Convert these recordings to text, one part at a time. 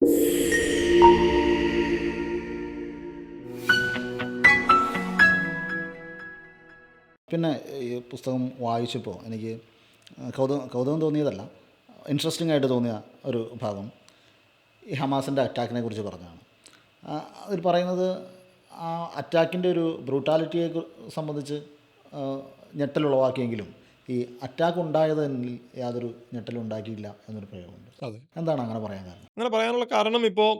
പിന്നെ ഈ പുസ്തകം വായിച്ചപ്പോൾ എനിക്ക് കൗതുകം തോന്നിയതല്ല, ഇൻട്രസ്റ്റിംഗ് ആയിട്ട് തോന്നിയ ഒരു ഭാഗം ഈ ഹമാസിൻ്റെ അറ്റാക്കിനെ കുറിച്ച് പറഞ്ഞതാണ്. അതിൽ പറയുന്നത് ആ അറ്റാക്കിൻ്റെ ഒരു ബ്രൂട്ടാലിറ്റിയെ സംബന്ധിച്ച് ഞെട്ടലുളവാക്കിയെങ്കിലും ഈ അറ്റാക്ക് ഉണ്ടായതിൽ യാതൊരു ഞെട്ടലുണ്ടാക്കിയില്ല എന്നൊരു പ്രയോഗമുണ്ട്. അതെ. എന്താണ് അങ്ങനെ പറയാൻ കാരണം? അങ്ങനെ പറയാനുള്ള കാരണം ഇപ്പോൾ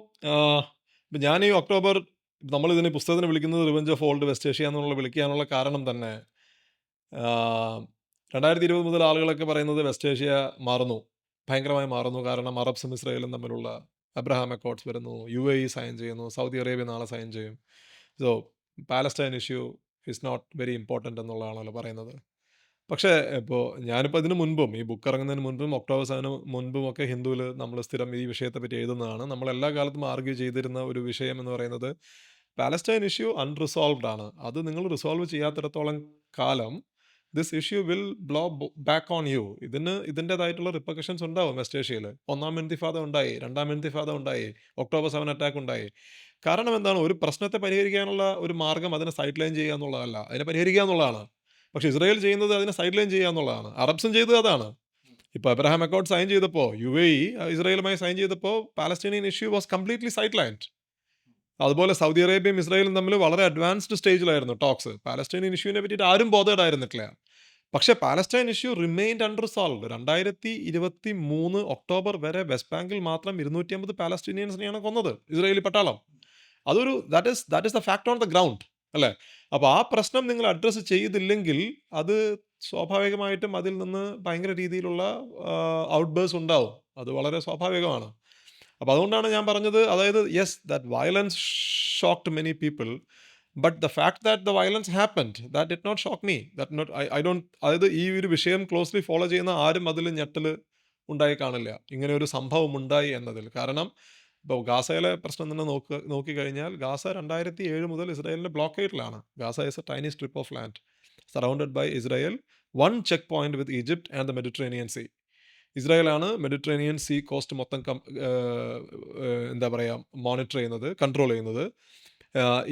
ഞാൻ ഈ ഒക്ടോബർ നമ്മളിതിനെ പുസ്തകത്തിന് വിളിക്കുന്നത് revenge of old west Asia എന്നുള്ള വിളിക്കാനുള്ള കാരണം തന്നെ 2020 മുതൽ ആളുകളൊക്കെ പറയുന്നത് വെസ്റ്റ് ഏഷ്യ മാറുന്നു, ഭയങ്കരമായി മാറുന്നു. കാരണം അറബ്സും ഇസ്രായേലും തമ്മിലുള്ള അബ്രഹാം അക്കോർഡ്സ് വരുന്നു, UAE സൈൻ ചെയ്യുന്നു, സൗദി അറേബ്യ നാളെ സൈൻ ചെയ്യും. So Palestine issue is not very important എന്നുള്ളതാണല്ലോ പറയുന്നത്. പക്ഷേ ഇപ്പോൾ ഞാനിപ്പോൾ ഇതിന് മുൻപും ഈ ബുക്ക് ഇറങ്ങുന്നതിന് മുൻപും ഒക്ടോബർ 7 മുൻപും ഒക്കെ ഹിന്ദുവിൽ നമ്മൾ സ്ഥിരം ഈ വിഷയത്തെപ്പറ്റി എഴുതുന്നതാണ്. നമ്മൾ എല്ലാ കാലത്തും ആർഗ്യൂ ചെയ്തിരുന്ന ഒരു വിഷയം എന്ന് പറയുന്നത് പാലസ്റ്റൈൻ ഇഷ്യൂ അൺറിസോൾവ്ഡ് ആണ്. അത് നിങ്ങൾ റിസോൾവ് ചെയ്യാത്തിടത്തോളം കാലം this issue will blow back on you. ഇതിൻ്റെതായിട്ടുള്ള റിപ്പർക്കഷൻസ് ഉണ്ടാവും വെസ്റ്റ് ഏഷ്യയിൽ. ഒന്നാം ഇൻതിഫാദ ഉണ്ടായി, രണ്ടാം ഇൻതിഫാദ ഉണ്ടായി, ഒക്ടോബർ 7 അറ്റാക്ക് ഉണ്ടായി. കാരണം എന്താണ്? ഒരു പ്രശ്നത്തെ പരിഹരിക്കാനുള്ള ഒരു മാർഗ്ഗം അതിനെ സൈഡ് ലൈൻ ചെയ്യുക എന്നുള്ളതല്ല, അതിനെ പരിഹരിക്കുക എന്നുള്ളതാണ്. പക്ഷേ ഇസ്രായേൽ ചെയ്യുന്നത് അതിനെ സൈഡ് ലൈൻ ചെയ്യുക എന്നുള്ളതാണ്. അറബ്സും ചെയ്തത് അതാണ്. ഇപ്പോൾ അബ്രഹാം അക്കോർഡ് സൈൻ ചെയ്തപ്പോൾ UAE ഇസ്രായേലുമായി സൈൻ ചെയ്തപ്പോൾ Palestinian issue was completely side lined. അതുപോലെ സൗദി അറേബ്യയും ഇസ്രായേലും തമ്മിൽ വളരെ അഡ്വാൻസ്ഡ് സ്റ്റേജിലായിരുന്നു ടോക്സ്. പാലസ്തീനിയൻ ഇഷ്യൂവിനെ പറ്റിയിട്ട് ആരും ബോധേഡ് ആയിരുന്നിട്ടില്ല. പക്ഷേ Palestine issue remained unresolved. 2023 October വരെ വെസ്റ്റ് ബാങ്കിൽ മാത്രം 250 പാലസ്തീനിയൻസിനെയാണ് കൊന്നത് ഇസ്രായേലി പട്ടാളം. That is the fact on the ground, അല്ലേ? അപ്പോൾ ആ പ്രശ്നം നിങ്ങൾ അഡ്രസ്സ് ചെയ്തില്ലെങ്കിൽ അത് സ്വാഭാവികമായിട്ടും അതിൽ നിന്ന് ഭയങ്കര രീതിയിലുള്ള ഔട്ട്ബേഴ്സ് ഉണ്ടാവും. അത് വളരെ സ്വാഭാവികമാണ്. അപ്പോൾ അതുകൊണ്ടാണ് ഞാൻ പറഞ്ഞത്, അതായത് yes that violence shocked many people, but the fact that the violence happened that did not shock me. I don't, അതായത് ഈ ഒരു വിഷയം ക്ലോസ്ലി ഫോളോ ചെയ്യുന്ന ആരും അതിൽ ഞെട്ടൽ ഉണ്ടായി കാണില്ല, ഇങ്ങനെ ഒരു സംഭവം ഉണ്ടായി എന്നതിൽ. കാരണം ഇപ്പോൾ ഗാസയിലെ പ്രശ്നം തന്നെ നോക്കിക്കഴിഞ്ഞാൽ ഗാസ 2007 മുതൽ ഇസ്രായേലിൻ്റെ ബ്ലോക്കേഡിലാണ്. Gaza is a tiny strip of land surrounded by Israel, one checkpoint with Egypt and the Mediterranean sea. ഇസ്രായേലാണ് മെഡിറ്ററേനിയൻ സീ കോസ്റ്റ് മൊത്തം എന്താ പറയുക, മോണിറ്റർ ചെയ്യുന്നത്, കൺട്രോൾ ചെയ്യുന്നത്.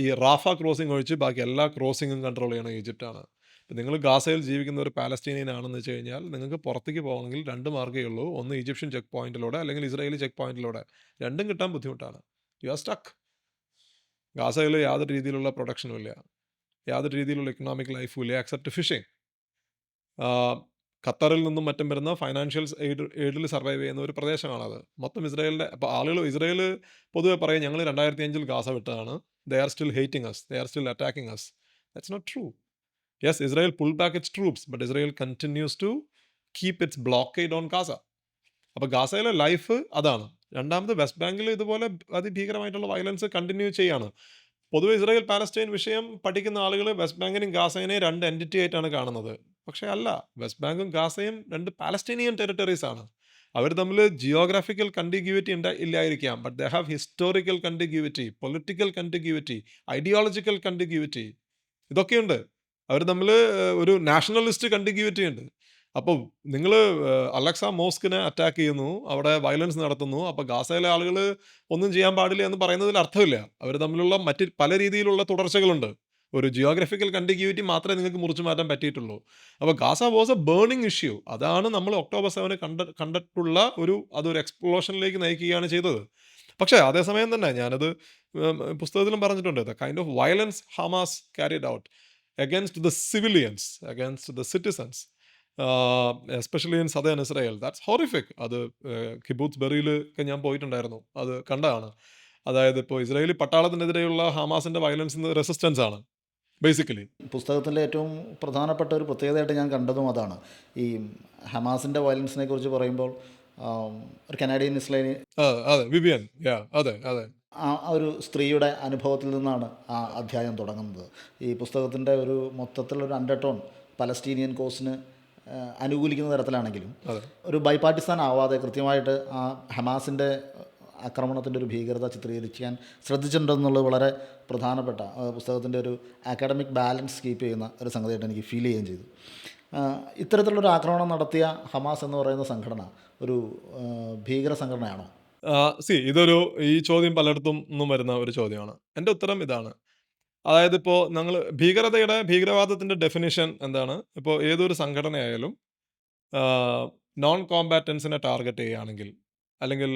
ഈ റാഫ ക്രോസിംഗ് ഒഴിച്ച് ബാക്കി എല്ലാ ക്രോസിങ്ങും കൺട്രോൾ ചെയ്യണത് ഈജിപ്റ്റാണ്. ഇപ്പം നിങ്ങൾ ഗാസയിൽ ജീവിക്കുന്ന ഒരു പാലസ്തീനിയൻ ആണെന്ന് വെച്ച് കഴിഞ്ഞാൽ നിങ്ങൾക്ക് പുറത്തേക്ക് പോകണമെങ്കിൽ 2 മാർഗ്ഗമേ ഉള്ളൂ. ഒന്ന് ഈജിപ്ഷ്യൻ ചെക്ക് പോയിന്റിലൂടെ, അല്ലെങ്കിൽ ഇസ്രായേലി ചെക്ക് പോയിന്റിലൂടെ. രണ്ടും കിട്ടാൻ ബുദ്ധിമുട്ടാണ്. You are stuck. ഗാസയിൽ യാതൊരു രീതിയിലുള്ള പ്രൊഡക്ഷനും ഇല്ല, യാതൊരു രീതിയിലുള്ള ഇക്കണോമിക് ലൈഫും ഇല്ല, എക്സെപ്റ്റ് ഫിഷിംഗ്. ഖത്തറിൽ നിന്നും മറ്റും വരുന്ന ഫൈനാൻഷ്യൽ എയ്ഡിൽ സർവൈവ് ചെയ്യുന്ന ഒരു പ്രദേശമാണത്. മൊത്തം ഇസ്രായേലിൻ്റെ. അപ്പോൾ ആളുകൾ ഇസ്രായേൽ പൊതുവെ പറയും ഞങ്ങൾ 2005 ഗാസ വിട്ടതാണ്, they are still hating us, they are still attacking us. That's not true. Yes, Israel pulled back its troops, but Israel continues to keep its blockade on Gaza. അപ്പോൾ ഗാസയിലെ ലൈഫ് അതാണ്. രണ്ടാമത് west ബാങ്കിൽ ഇതുപോലെ അതിഭീകരമായിട്ടുള്ള violence continue ചെയ്യാണ്. പൊതുവെ Israel Palestine വിഷയം പഠിക്കുന്ന ആളുകൾ വെസ്റ്റ് ബാങ്കിനെയും ഗാസയിനെയും 2 എൻറ്റിറ്റി ആയിട്ടാണ് കാണുന്നത്. പക്ഷേ അല്ല, വെസ്റ്റ് ബാങ്കും ഗാസയും 2 പാലസ്റ്റീനിയൻ ടെറിട്ടറീസ് ആണ്. അവർ തമ്മിൽ ജിയോഗ്രാഫിക്കൽ കണ്ടിഗ്യൂവിറ്റി ഇല്ലായിരിക്കാം, but they have historical contiguity, political contiguity, ideological contiguity, ഇതൊക്കെയുണ്ട്. അവർ തമ്മിൽ ഒരു നാഷണലിസ്റ്റ് കണ്ടിഗ്യൂവിറ്റി ഉണ്ട്. അപ്പോൾ നിങ്ങൾ അലക്സ മോസ്കിനെ അറ്റാക്ക് ചെയ്യുന്നു, അവിടെ വയലൻസ് നടത്തുന്നു, അപ്പോൾ ഗാസയിലെ ആളുകൾ ഒന്നും ചെയ്യാൻ പാടില്ല എന്ന് പറയുന്നതിൽ അർത്ഥമില്ല. അവർ തമ്മിലുള്ള മറ്റ് പല രീതിയിലുള്ള തുടർച്ചകളുണ്ട്. ഒരു ജിയോഗ്രഫിക്കൽ കണ്ടിഗ്യൂവിറ്റി മാത്രമേ നിങ്ങൾക്ക് മുറിച്ചു മാറ്റാൻ പറ്റിയിട്ടുള്ളൂ. അപ്പോൾ Gaza was A burning issue. അതാണ് നമ്മൾ ഒക്ടോബർ 7 കണ്ടിട്ടുള്ള അതൊരു എക്സ്പ്ലോഷനിലേക്ക് നയിക്കുകയാണ് ചെയ്തത്. പക്ഷേ അതേസമയം തന്നെ ഞാനത് പുസ്തകത്തിലും പറഞ്ഞിട്ടുണ്ട്, the kind of violence Hamas carried out against the civilians, against the citizens, especially in southern Israel, that's horrific. അത് കിബൂത്ത് ബെറിയിൽ ഒക്കെ ഞാൻ പോയിട്ടുണ്ടായിരുന്നു, അത് കണ്ടതാണ്. അതായത് ഇപ്പോൾ ഇസ്രായേലി പട്ടാളത്തിനെതിരെയുള്ള ഹമാസിൻ്റെ വയലൻസ് റെസിസ്റ്റൻസ് ആണ് ബേസിക്കലി. പുസ്തകത്തിലെ ഏറ്റവും പ്രധാനപ്പെട്ട ഒരു പ്രത്യേകതയായിട്ട് ഞാൻ കണ്ടതും അതാണ്. ഈ ഹമാസിൻ്റെ വയലൻസിനെ കുറിച്ച് പറയുമ്പോൾ ഒരു കനാഡിയൻ ഇസ്രായേലി, അതെ, വിവിയൻ, അതെ അതെ, ആ ഒരു സ്ത്രീയുടെ അനുഭവത്തിൽ നിന്നാണ് ആ അധ്യായം തുടങ്ങുന്നത്. ഈ പുസ്തകത്തിൻ്റെ ഒരു മൊത്തത്തിലൊരു അണ്ടർടോൺ പലസ്തീനിയൻ കോസിന് അനുകൂലിക്കുന്ന തരത്തിലാണെങ്കിലും ഒരു ബൈപാർട്ടിസാൻ ആവാതെ കൃത്യമായിട്ട് ആ ഹമാസിൻ്റെ ആക്രമണത്തിൻ്റെ ഒരു ഭീകരത ചിത്രീകരിക്കാൻ ശ്രദ്ധിച്ചിട്ടുണ്ടെന്നുള്ളത് വളരെ പ്രധാനപ്പെട്ട പുസ്തകത്തിൻ്റെ ഒരു അക്കാഡമിക് ബാലൻസ് കീപ്പ് ചെയ്യുന്ന ഒരു സംഗതിയായിട്ട് എനിക്ക് ഫീൽ ചെയ്യുകയും ചെയ്തു. ഇത്തരത്തിലുള്ളൊരു ആക്രമണം നടത്തിയ ഹമാസ് എന്ന് പറയുന്ന സംഘടന ഒരു ഭീകര സംഘടനയാണോ? ഇതൊരു ഈ ചോദ്യം പലയിടത്തും നിന്നും വരുന്ന ഒരു ചോദ്യമാണ്. എൻ്റെ ഉത്തരം ഇതാണ്. അതായത് ഇപ്പോൾ ഭീകരവാദത്തിൻ്റെ ഡെഫിനിഷൻ എന്താണ്? ഇപ്പോൾ ഏതൊരു സംഘടനയായാലും നോൺ കോംബാറ്റൻസിനെ ടാർഗറ്റ് ചെയ്യുകയാണെങ്കിൽ, അല്ലെങ്കിൽ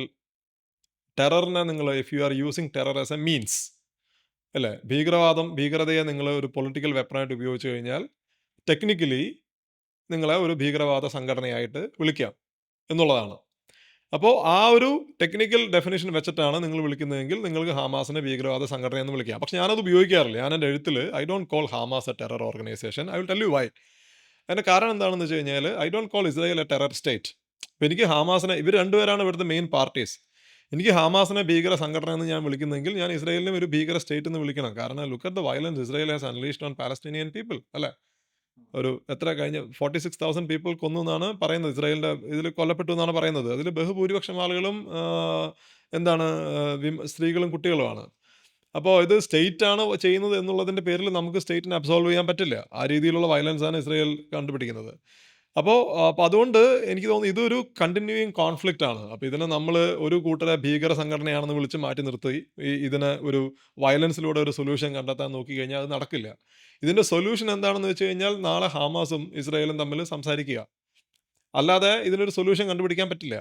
ടെററിനെ നിങ്ങൾ if you are using terror as A means, അല്ലേ? ഭീകരതയെ നിങ്ങൾ ഒരു പൊളിറ്റിക്കൽ വെപ്പണായിട്ട് ഉപയോഗിച്ച് കഴിഞ്ഞാൽ ടെക്നിക്കലി നിങ്ങളെ ഒരു ഭീകരവാദ സംഘടനയായിട്ട് വിളിക്കാം എന്നുള്ളതാണ്. അപ്പോൾ ആ ഒരു ടെക്നിക്കൽ ഡെഫിനിഷൻ വെച്ചിട്ടാണ് നിങ്ങൾ വിളിക്കുന്നതെങ്കിൽ നിങ്ങൾക്ക് ഹമാസിനെ ഭീകരവാദ സംഘടന എന്ന് വിളിക്കാം. പക്ഷെ ഞാനത് ഉപയോഗിക്കാറില്ല. ഞാൻ എൻ്റെ എഴുത്തിൽ I don't call Hamas a terror organisation. I will tell you why. അതിൻ്റെ കാരണം എന്താണെന്ന് വെച്ച് കഴിഞ്ഞാൽ I don't call Israel a terror state. അപ്പോൾ എനിക്ക് ഹമാസിനെ, ഇവർ രണ്ടുപേരാണ് ഇവിടുത്തെ മെയിൻ പാർട്ടീസ്. എനിക്ക് ഹമാസിനെ ഭീകര സംഘടന എന്ന് ഞാൻ വിളിക്കുന്നെങ്കിൽ ഞാൻ ഇസ്രായേലിനെ ഒരു ഭീകര സ്റ്റേറ്റ് എന്ന് വിളിക്കണം. കാരണം look at the violence Israel has unleashed on Palestinian people, അല്ലേ? എത്ര കഴിഞ്ഞ 46,000 പീപ്പിൾ കൊന്നു എന്നാണ് പറയുന്നത്. ഇസ്രായേലിൻ്റെ ഇതിൽ കൊല്ലപ്പെട്ടു എന്നാണ് പറയുന്നത്. അതിൽ ബഹുഭൂരിപക്ഷം ആളുകളും എന്താണ് സ്ത്രീകളും കുട്ടികളുമാണ്. അപ്പോൾ ഇത് സ്റ്റേറ്റ് ആണ് ചെയ്യുന്നത് എന്നുള്ളതിൻ്റെ പേരിൽ നമുക്ക് സ്റ്റേറ്റിനെ അബ്സോൾവ് ചെയ്യാൻ പറ്റില്ല. ആ രീതിയിലുള്ള വയലൻസ് ആണ് ഇസ്രായേൽ കണ്ടുപിടിക്കുന്നത്. അപ്പോൾ അതുകൊണ്ട് എനിക്ക് തോന്നുന്നു ഇതൊരു കണ്ടിന്യൂയിങ് കോൺഫ്ലിക്റ്റ് ആണ്. അപ്പോൾ ഇതിനെ നമ്മൾ ഒരു കൂട്ടരെ ഭീകര സംഘടനയാണെന്ന് വിളിച്ച് മാറ്റി നിർത്തി ഇതിന് ഒരു വയലൻസിലൂടെ ഒരു സൊല്യൂഷൻ കണ്ടെത്താൻ നോക്കി കഴിഞ്ഞാൽ അത് നടക്കില്ല. ഇതിൻ്റെ സൊല്യൂഷൻ എന്താണെന്ന് വെച്ച് കഴിഞ്ഞാൽ നാളെ ഹമാസും ഇസ്രായേലും തമ്മിൽ സംസാരിക്കുക. അല്ലാതെ ഇതിനൊരു സൊല്യൂഷൻ കണ്ടുപിടിക്കാൻ പറ്റില്ല.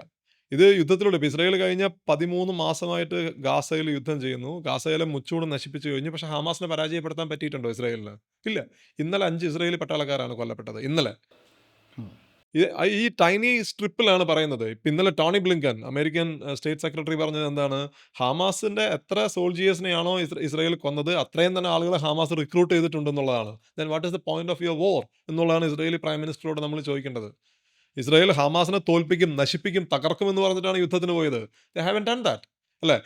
ഇത് യുദ്ധത്തിലൂടെ ഇപ്പോൾ ഇസ്രായേൽ കഴിഞ്ഞ 13 മാസമായിട്ട് ഗാസയിൽ യുദ്ധം ചെയ്യുന്നു. ഗാസയിലെ മുച്ചൂട് നശിപ്പിച്ചു കഴിഞ്ഞു. പക്ഷേ ഹമാസിനെ പരാജയപ്പെടുത്താൻ പറ്റിയിട്ടുണ്ടോ ഇസ്രായേലിന്? ഇല്ല. ഇന്നലെ 5 ഇസ്രായേലി പട്ടാളക്കാരാണ് കൊല്ലപ്പെട്ടത്. ഇന്നലെ. ഈ ടൈനി സ്ട്രിപ്പിലാണ് പറയുന്നത്. ഇപ്പം ഇന്നലെ Tony Blinken American state secretary പറഞ്ഞത് എന്താണ്? ഹമാസിന്റെ എത്ര സോൾജിയേഴ്സിനെയാണോ ഇസ്രായേൽ കൊന്നത് അത്രയും തന്നെ ആളുകളെ ഹമാസ് റിക്രൂട്ട് ചെയ്തിട്ടുണ്ടെന്നുള്ളതാണ്. Then what is the point of your war എന്നുള്ളതാണ് ഇസ്രായേലി പ്രൈം മിനിസ്റ്ററോട് നമ്മൾ ചോദിക്കേണ്ടത്. ഇസ്രായേൽ ഹമാസിനെ തോൽപ്പിക്കും, നശിപ്പിക്കും, തകർക്കും എന്ന് പറഞ്ഞിട്ടാണ് യുദ്ധത്തിന് പോയത്. ദേ ഹാവൻ ഡൺ ദാറ്റ്, അല്ലേ?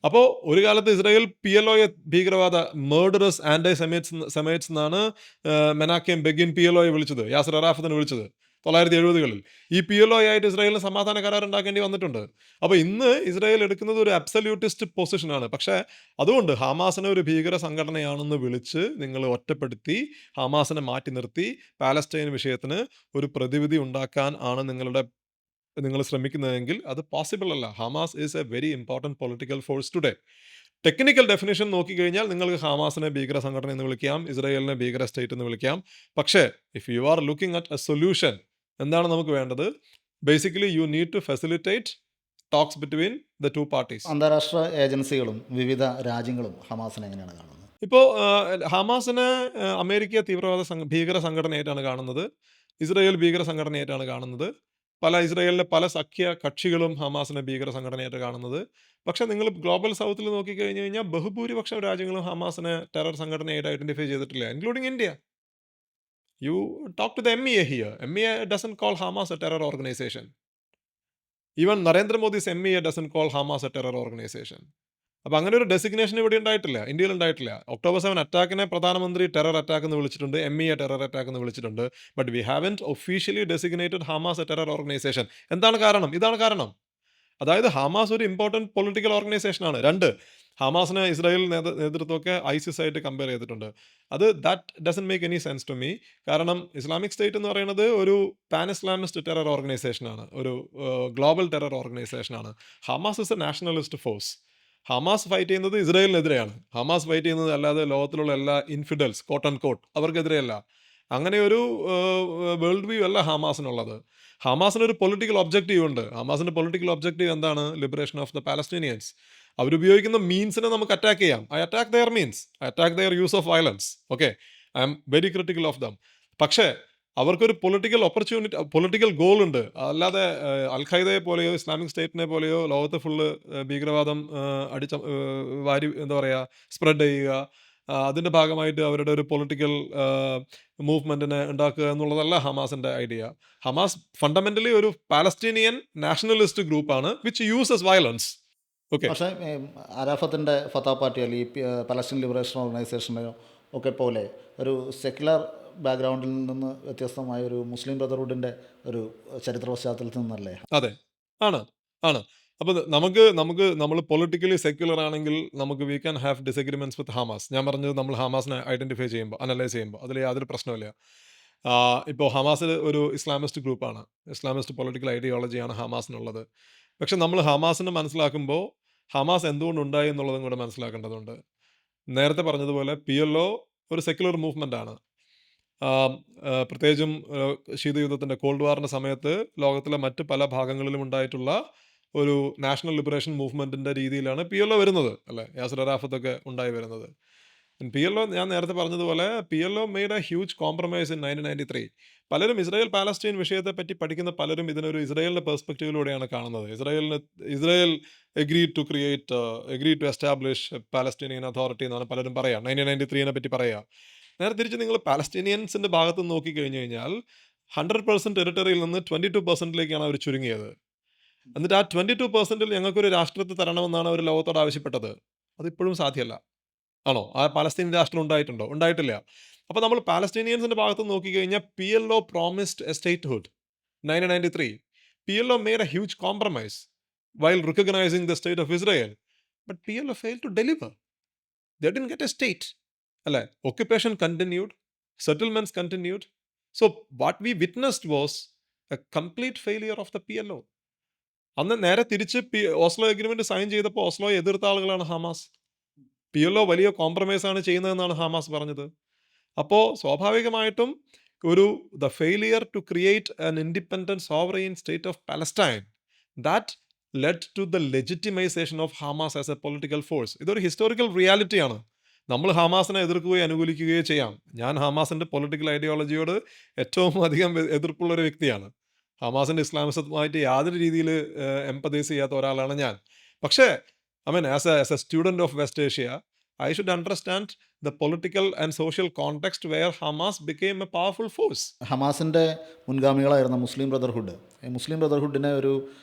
അപ്പോൾ ഒരു കാലത്ത് ഇസ്രായേൽ PLOയെ ഭീകരവാദ മേർഡറസ് ആൻറ്റി സെമൈറ്റ്സ് എന്നാണ് മെനാക്കേം ബെഗിൻ PLOയെ വിളിച്ചത്, യാസർ അറാഫത്തിനെ വിളിച്ചത് 1970-കളിൽ. ഈ PLO ആയിട്ട് ഇസ്രായേലിന് സമാധാന കരാർ ഉണ്ടാക്കേണ്ടി വന്നിട്ടുണ്ട്. അപ്പോൾ ഇന്ന് ഇസ്രായേൽ എടുക്കുന്നത് ഒരു അബ്സല്യൂട്ടിസ്റ്റ് പൊസിഷനാണ്. പക്ഷേ അതുകൊണ്ട് ഹമാസിനെ ഒരു ഭീകര സംഘടനയാണെന്ന് വിളിച്ച് നിങ്ങൾ ഒറ്റപ്പെടുത്തി ഹമാസിനെ മാറ്റി നിർത്തി പാലസ്റ്റൈൻ വിഷയത്തിന് ഒരു പ്രതിവിധി ഉണ്ടാക്കാൻ ആണ് നിങ്ങൾ ശ്രമിക്കുന്നതെങ്കിൽ അത് പോസിബിൾ അല്ല. Hamas is a very important political force today. Technical definition നോക്കിക്കഴിഞ്ഞാൽ നിങ്ങൾക്ക് ഹമാസിനെ ഭീകര സംഘടന എന്ന് വിളിക്കാം, ഇസ്രായേലിനെ ഭീകര സ്റ്റേറ്റ് എന്ന് വിളിക്കാം. പക്ഷേ if you are looking at a solution, എന്താണ് നമുക്ക് വേണ്ടത്? Basically you need to facilitate talks between the two parties. അന്താരാഷ്ട്ര ഏജൻസികളും വിവിധ രാജ്യങ്ങളും ഹമാസിനെ എങ്ങനെയാണ് കാണുന്നത്? ഇപ്പോൾ ഹമാസിനെ അമേരിക്ക ഭീകര സംഘടനയായിട്ടാണ് കാണുന്നത്. ഇസ്രായേൽ ഭീകര സംഘടനയായിട്ടാണ് കാണുന്നത്. ഇസ്രായേലിലെ പല സഖ്യ കക്ഷികളും ഹമാസിനെ ഭീകര സംഘടനയായിട്ട് കാണുന്നത്. പക്ഷേ നിങ്ങൾ ഗ്ലോബൽ സൗത്തിൽ നോക്കിക്കഴിഞ്ഞ് കഴിഞ്ഞാൽ ബഹുഭൂരിപക്ഷം രാജ്യങ്ങളും ഹമാസിനെ ടെറർ സംഘടനയായിട്ട് ഐഡന്റിഫൈ ചെയ്തിട്ടില്ല, including India. You talk to the MEA here. MEA dozen call Hamas a terror organisation. Even നരേന്ദ്രമോദിസ് MEA dozen call Hamas a terror organisation. അപ്പോൾ അങ്ങനെ ഒരു ഡെസിഗ്നേഷൻ ഇവിടെ ഉണ്ടായിട്ടില്ല, ഇന്ത്യയിൽ ഉണ്ടായിട്ടില്ല. October 7 അറ്റാക്കിനെ പ്രധാനമന്ത്രി ടെറർ അറ്റാക്ക് എന്ന് വിളിച്ചിട്ടുണ്ട്, MEA ടെറർ അറ്റാക്ക് എന്ന് വിളിച്ചിട്ടുണ്ട്. But we haven't officially designated Hamas a terror organisation. എന്താണ് കാരണം? ഇതാണ് കാരണം. അതായത് ഹമാസ് ഒരു ഇമ്പോർട്ടൻറ്റ് പൊളിറ്റിക്കൽ ഓർഗനൈസേഷനാണ്. 2, ഹമാസിനെ ഇസ്രായേൽ നേതൃത്വമൊക്കെ ISIS ആയിട്ട് കമ്പയർ ചെയ്തിട്ടുണ്ട്. That doesn't make any sense to me. കാരണം ഇസ്ലാമിക് സ്റ്റേറ്റ് എന്ന് പറയുന്നത് ഒരു പാൻ ഇസ്ലാമിസ്റ്റ് ടെറർ ഓർഗനൈസേഷനാണ്, ഒരു ഗ്ലോബൽ ടെറർ ഓർഗനൈസേഷനാണ്. Hamas is a nationalist force. Hamas fight ചെയ്യുന്നത് ഇസ്രായേലിനെതിരെയാണ്. ഹമാസ് ഫൈറ്റ് ചെയ്യുന്നത് അല്ലാതെ ലോകത്തിലുള്ള എല്ലാ ഇൻഫിഡൽസ് കോട്ട് ആൻഡ് കോട്ട് അവർക്കെതിരെയല്ല. അങ്ങനെ ഒരു വേൾഡ് വ്യൂ അല്ല ഹമാസിനുള്ളത്. ഹമാസിനൊരു പൊളിറ്റിക്കൽ ഒബ്ജക്റ്റീവ് ഉണ്ട്. ഹമാസിൻ്റെ പൊളിറ്റിക്കൽ ഒബ്ജക്റ്റീവ് എന്താണ്? Liberation of the Palestinians. അവരുപയോഗിക്കുന്ന മീൻസിനെ നമുക്ക് അറ്റാക്ക് ചെയ്യാം. I attack their means, I attack their use of violence. Okay, I am very critical of them. പക്ഷേ അവർക്കൊരു പൊളിറ്റിക്കൽ ഗോൾ ഉണ്ട്. അല്ലാതെ അൽ ഖൈദയെ പോലെയോ ഇസ്ലാമിക് സ്റ്റേറ്റിനെ പോലെയോ ലോകത്ത് ഫുള്ള് ഭീകരവാദം എന്താ പറയുക, സ്പ്രെഡ് ചെയ്യുക, അതിൻ്റെ ഭാഗമായിട്ട് അവരുടെ ഒരു പൊളിറ്റിക്കൽ മൂവ്മെൻറ്റിനെ ഉണ്ടാക്കുക എന്നുള്ളതല്ല ഹമാസിൻ്റെ ഐഡിയ. ഹമാസ് ഫണ്ടമെൻ്റലി ഒരു പാലസ്തീനിയൻ നാഷണലിസ്റ്റ് ഗ്രൂപ്പാണ് വിച്ച് യൂസസ് വയലൻസ്. ഓക്കെ, പക്ഷേ അറാഫത്തിൻ്റെ ഫത്താ പാർട്ടി അല്ലെങ്കിൽ പലസ്തീൻ ലിബറേഷൻ ഓർഗനൈസേഷനെയോ ഒക്കെ പോലെ ഒരു സെക്യുലർ ബാക്ക്ഗ്രൗണ്ടിൽ നിന്ന് വ്യത്യസ്തമായ ഒരു മുസ്ലിം ബ്രദർഹുഡിൻ്റെ ഒരു ചരിത്ര പശ്ചാത്തലത്തിൽ നിന്നല്ലേ? അതെ, ആണ്. അപ്പോൾ നമ്മൾ പൊളിറ്റിക്കലി സെക്യുലർ ആണെങ്കിൽ നമുക്ക് we can have disagreements with Hamas. ഞാൻ പറഞ്ഞത് നമ്മൾ ഹമാസിനെ ഐഡൻറ്റിഫൈ ചെയ്യുമ്പോൾ, അനലൈസ് ചെയ്യുമ്പോൾ അതിൽ യാതൊരു പ്രശ്നമില്ല. ഇപ്പോൾ ഹമാസ് ഒരു ഇസ്ലാമിസ്റ്റ് ഗ്രൂപ്പാണ്, ഇസ്ലാമിസ്റ്റ് പൊളിറ്റിക്കൽ ഐഡിയോളജിയാണ് ഹമാസിനുള്ളത്. പക്ഷെ നമ്മൾ ഹമാസിനെ മനസ്സിലാക്കുമ്പോൾ ഹമാസ് എന്തുകൊണ്ടുണ്ടായി എന്നുള്ളതും കൂടെ മനസ്സിലാക്കേണ്ടതുണ്ട്. നേരത്തെ പറഞ്ഞതുപോലെ PLO ഒരു സെക്യുലർ മൂവ്മെൻ്റ് ആണ്. ആം, പ്രത്യേകിച്ചും ശീതയുദ്ധത്തിൻ്റെ കോൾഡ് വാറിൻ്റെ സമയത്ത് ലോകത്തിലെ മറ്റ് പല ഭാഗങ്ങളിലും ഉണ്ടായിട്ടുള്ള ഒരു നാഷണൽ ലിബറേഷൻ മൂവ്മെൻറ്റിൻ്റെ രീതിയിലാണ് PLO വരുന്നത് അല്ലേ, യാസർ അറാഫത്തൊക്കെ ഉണ്ടായി വരുന്നത്. PLO ഞാൻ നേരത്തെ പറഞ്ഞതുപോലെ PLO made A huge compromise in 1993. പലരും ഇസ്രായേൽ പാലസ്റ്റീൻ വിഷയത്തെ പറ്റി പഠിക്കുന്ന പലരും ഇതിനൊരു ഇസ്രായേലിൻ്റെ പെർസ്പെക്റ്റീവിലൂടെയാണ് കാണുന്നത്. Israel agree to establish Palestinian authority എന്നാണ് പലരും പറയുക. 1993 പറ്റി പറയുക. നേരെ തിരിച്ച് നിങ്ങൾ പാലസ്റ്റീനിയൻസിൻ്റെ ഭാഗത്ത് നോക്കിക്കഴിഞ്ഞ് കഴിഞ്ഞാൽ 100% ടെറിട്ടറിയിൽ നിന്ന് 22%ലേക്കാണ് അവർ ചുരുങ്ങിയത്. എന്നിട്ട് ആ 22%ൽ ഞങ്ങൾക്കൊരു രാഷ്ട്രത്തെ തരണമെന്നാണ് അവർ ലോകത്തോട് ആവശ്യപ്പെട്ടത്. അതിപ്പോഴും സാധ്യമല്ല. ആണോ? ആ പാലസ്തീൻ രാഷ്ട്രം ഉണ്ടായിട്ടുണ്ടോ? ഉണ്ടായിട്ടില്ല. അപ്പോൾ നമ്മൾ പാലസ്തീനിയൻസിൻ്റെ ഭാഗത്ത് നോക്കിക്കഴിഞ്ഞാൽ PLO promised A statehood 1993. PLO made a huge compromise while recognizing the state of Israel. But PLO failed to deliver. They didn't get a state. അല്ലേ? Occupation continued, settlements continued. So what we witnessed was a complete failure of the PLO. അന്ന് നേരെ തിരിച്ച് Oslo agreement sign ചെയ്തപ്പോൾ ഓസ്ലോയെ എതിർത്ത ആളുകളാണ് Hamas. PLO വലിയ compromise ആണ് ചെയ്യുന്നതെന്നാണ് Hamas പറഞ്ഞത്. അപ്പോൾ സ്വാഭാവികമായിട്ടും the failure to create an independent sovereign state of Palestine that led to the legitimisation of Hamas as a political force. ഇതൊരു ഹിസ്റ്റോറിക്കൽ റിയാലിറ്റിയാണ്. നമ്മൾ ഹമാസിനെ എതിർക്കുകയോ അനുകൂലിക്കുകയോ ചെയ്യാം. ഞാൻ ഹമാസിൻ്റെ പൊളിറ്റിക്കൽ ഐഡിയോളജിയോട് ഏറ്റവും അധികം എതിർപ്പുള്ളൊരു വ്യക്തിയാണ്. ഹമാസിൻ്റെ ഇസ്ലാമിസമായിട്ട് യാതൊരു രീതിയിൽ എംപതൈസ് ചെയ്യാത്ത ഒരാളാണ് ഞാൻ. പക്ഷേ as A student of west Asia, I should understand the political and social context where Hamas became a powerful force. ഹമാസിൻ്റെ മുൻഗാമികളായിരുന്ന മുസ്ലിം ബ്രദർഹുഡ്, ഈ മുസ്ലിം ബ്രദർഹുഡിനെ ഒരു